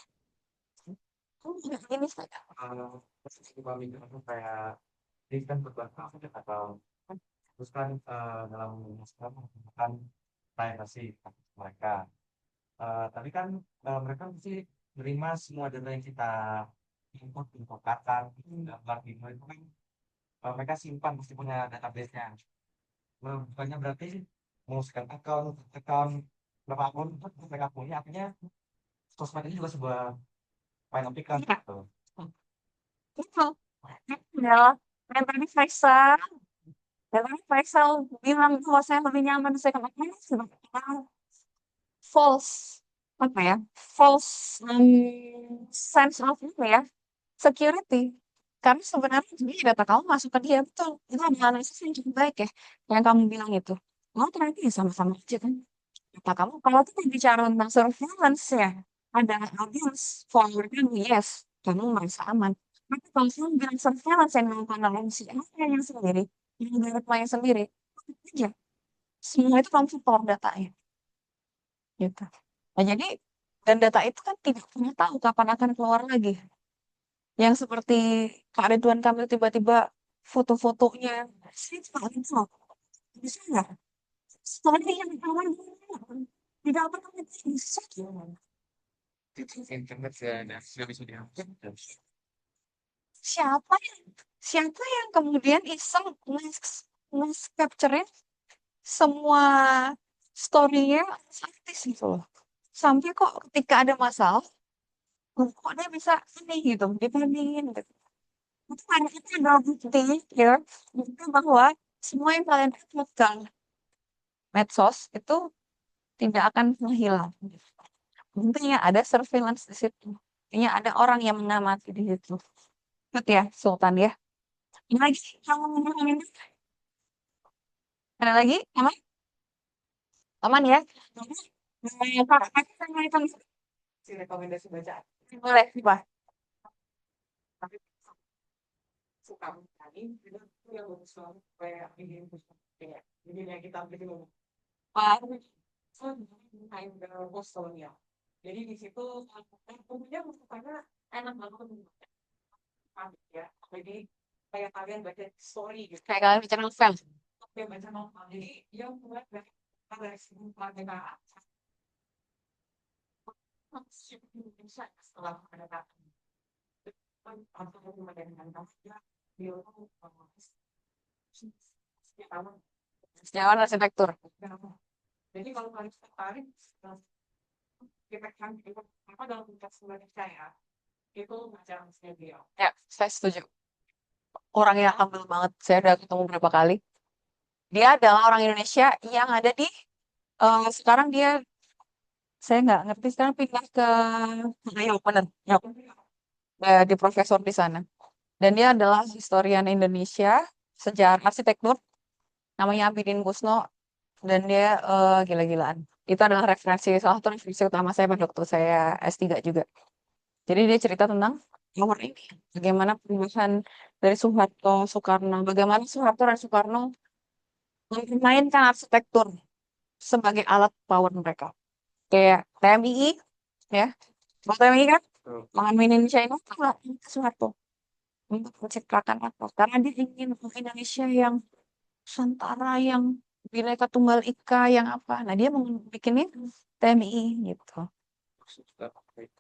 Kamu nggak gini saja. Pahami itu kayak ini kan berbentuk atau terus kan dalam sekarang menggunakan privacy mereka. Tapi kan mereka mesti menerima semua data yang kita input, infokan, gambar, video itu kan mereka simpan pasti punya database-nya. Bukannya berarti mau scan account berapa akun itu mereka punya, artinya sosmed ini juga sebuah panopticon Iya. gitu. Itu adalah yang tadi Faisal. Dan tadi Faisal bilang bahwa saya lebih nyaman saya kenapa sebab false apa ya false sense of apa ya security karena sebenarnya dia data kamu masuk ke dia betul itu adalah analisis yang cukup baik ya yang kamu bilang itu oh ternyata ya sama-sama aja kan data kamu kalau kita bicara tentang surveillance ya ada audience follower kamu yes kamu merasa aman tapi kalau kamu bilang surveillance yang dilakukan oleh si yang sendiri yang dari klien sendiri aja semua itu kamu store datanya gitu. Nah, jadi dan data itu kan tidak pernah tahu kapan akan keluar lagi. Yang seperti Pak Ridwan Kamil tiba-tiba foto-fotonya, saya tidak bisa, bisa nggak? Story yang kawan tidak pernah bisa. Internet sudah bisa dihapus. siapa yang kemudian iseng nge-capture-in semua story-nya artis gitu loh. Sampai kok ketika ada masalah, kok dia bisa ini gitu, dibandingin gitu. Itu adalah bukti ya, bukti bahwa semua yang kalian dapatkan medsos itu tidak akan menghilang. Buktinya ada surveillance di situ. Buktinya ada orang yang mengamati di situ. Ikut ya, Sultan ya. Ada lagi kamu ngomongin ada lagi? Aman? Aman ya? Kak, Si rekomendasi bacaan. boleh, Pak. Tapi suka menyanyi itu yang bagus banget kayak ini kayak ini yang kita ambil dulu. Pak, I'm the Bostonia. Jadi di situ tentunya bukannya enak banget ya. Jadi kayak kalian baca story gitu. kayak kalian bicara novel. Kayak baca novel. Jadi yang buat dari segi keluarga setelah ada Sejauh arsitektur. jadi kalau kalian tertarik kita kan apa dalam konteks sebagai saya itu macam dia. Ya, saya setuju. Orang yang humble banget. Saya udah ketemu berapa kali. Dia adalah orang Indonesia yang ada di sekarang dia saya nggak ngerti sekarang pindah ke ya bener ya di profesor di sana dan dia adalah historian Indonesia sejarah arsitektur namanya Abidin Kusno dan dia gila-gilaan itu adalah salah satu referensi utama saya pada waktu saya S3 juga jadi dia cerita tentang nomor ini bagaimana perubahan dari Soeharto bagaimana Soeharto dan Soekarno memainkan arsitektur sebagai alat power mereka kayak TMII ya kalau TMII kan mengambil Indonesia ini adalah Soeharto untuk menciptakan apa karena dia ingin Indonesia yang Nusantara yang Bhinneka Tunggal Ika yang apa nah dia mau bikinnya TMI gitu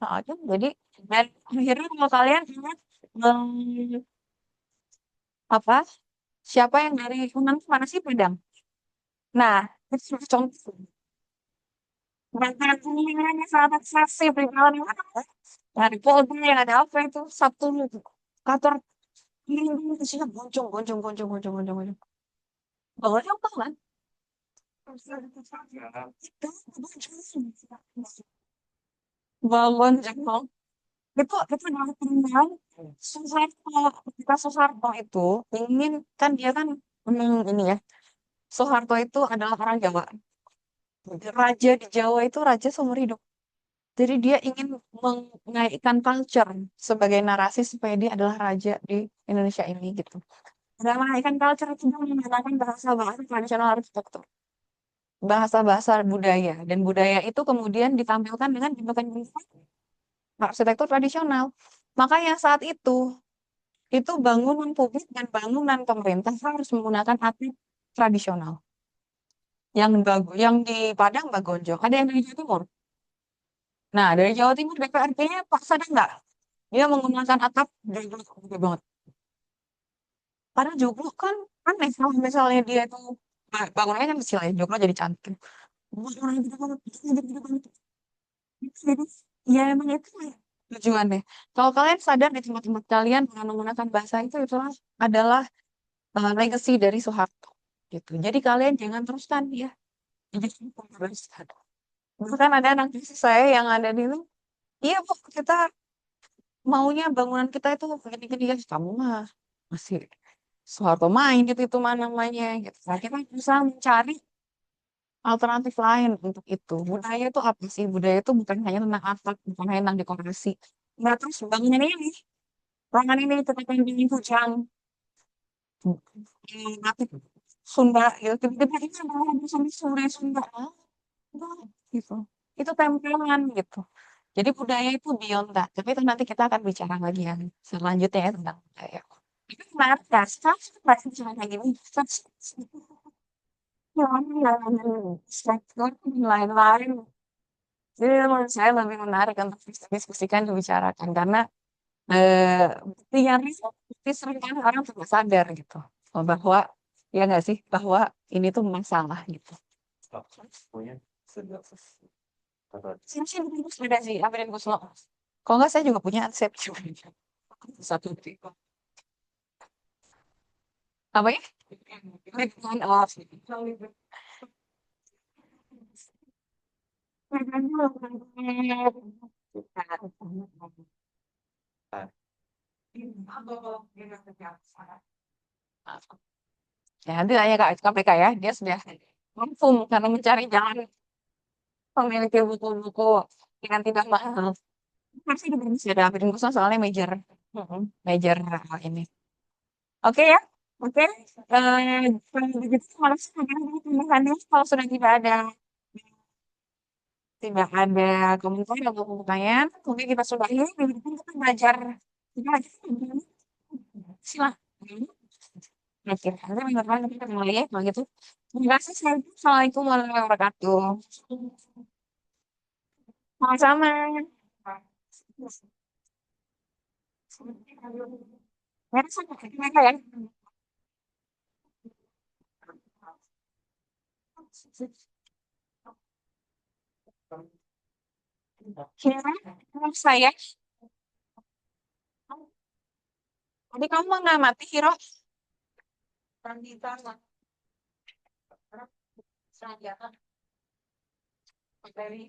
nah, aja jadi dan akhirnya kalau kalian ingat apa siapa yang dari Unan mana sih Padang nah itu sebagai contoh Bagaimana sahabat saksi berjalan yang mana dari Polda yang ada apa itu Sabtu kantor ini isinya boncong. Bangunnya apa kan? Itu bangun jengkol. Itu adalah tentang Soeharto. Ketika Soeharto itu ingin kan dia kan ini ya. Soeharto itu adalah orang Jawa. Raja di Jawa itu raja seumur hidup. Jadi dia ingin menaikkan culture sebagai narasi supaya dia adalah raja di Indonesia ini gitu. Dan menaikkan culture itu dia menggunakan bahasa-bahasa tradisional arsitektur. Bahasa-bahasa budaya dan budaya itu kemudian ditampilkan dengan bentukan arsitektur tradisional. Makanya saat itu bangunan publik dan bangunan pemerintah harus menggunakan atap tradisional. Yang di Padang Bagonjo, ada yang dari Jawa Timur. Nah, dari Jawa Timur DPRD-nya Pak sadar nggak? Dia menggunakan atap joglo gede banget. Padahal joglo kan aneh kalau misalnya dia itu bangunannya kan kecil ya, joglo jadi cantik. Bangunannya gede banget, gede banget. Jadi, ya emang itu ya tujuannya. Kalau kalian sadar di tempat-tempat kalian dengan menggunakan bahasa itu adalah legacy dari Soeharto gitu. Jadi kalian jangan teruskan ya. Jadi teruskan. Bahkan ada anak cucu saya yang ada di itu, iya Bu, kita maunya bangunan kita itu gini-gini ya. Kamu mah masih Soeharto main gitu itu mana namanya gitu. Nah, kita berusaha mencari alternatif lain untuk itu. Budaya itu apa sih? Budaya itu bukan hanya tentang atap, bukan hanya tentang dekorasi. Nah, terus bangunan ini, ruangan ini tetap yang di Kujang, batik Sunda, gitu. Tiba-tiba ini adalah busana Sunda. Enggak, gitu. Itu tempelan gitu. Jadi budaya itu beyond that. Tapi itu nanti kita akan bicara lagi yang selanjutnya ya tentang budaya. Itu menarik ya. Sekarang kita bahas bicara kayak gini. Struktur dan lain-lain. Jadi menurut saya lebih menarik untuk diskusikan dibicarakan karena bukti nyata bukti sering kan orang tidak sadar gitu, bahwa ya nggak sih, bahwa ini tuh masalah gitu. Stop. Punya sudah. Sini sih Bungkus ada sih, ambilin Gus Lo. Kalau nggak saya juga punya Ansep juga. Satu tipe. Apa ya? Bukan, oh. Ya, nanti tanya Kak KPK ya, dia sudah mampu karena mencari jalan memiliki buku-buku yang tidak mahal. Pasti juga bisa dapetin khusus soalnya major, major ini. Oke ya, oke. Kalau begitu langsung aja tambahannya kalau sudah tidak ada komentar atau pertanyaan, mungkin kita sudahi. Minggu depan kita belajar kita lagi silahkan. Oke, nanti minggu depan kita mulai ya, kalau gitu. Terima kasih. Assalamualaikum warahmatullahi wabarakatuh. Sama-sama. Mereka sama mereka ya. Kira saya. Tadi kamu mengamati Hiro. Dari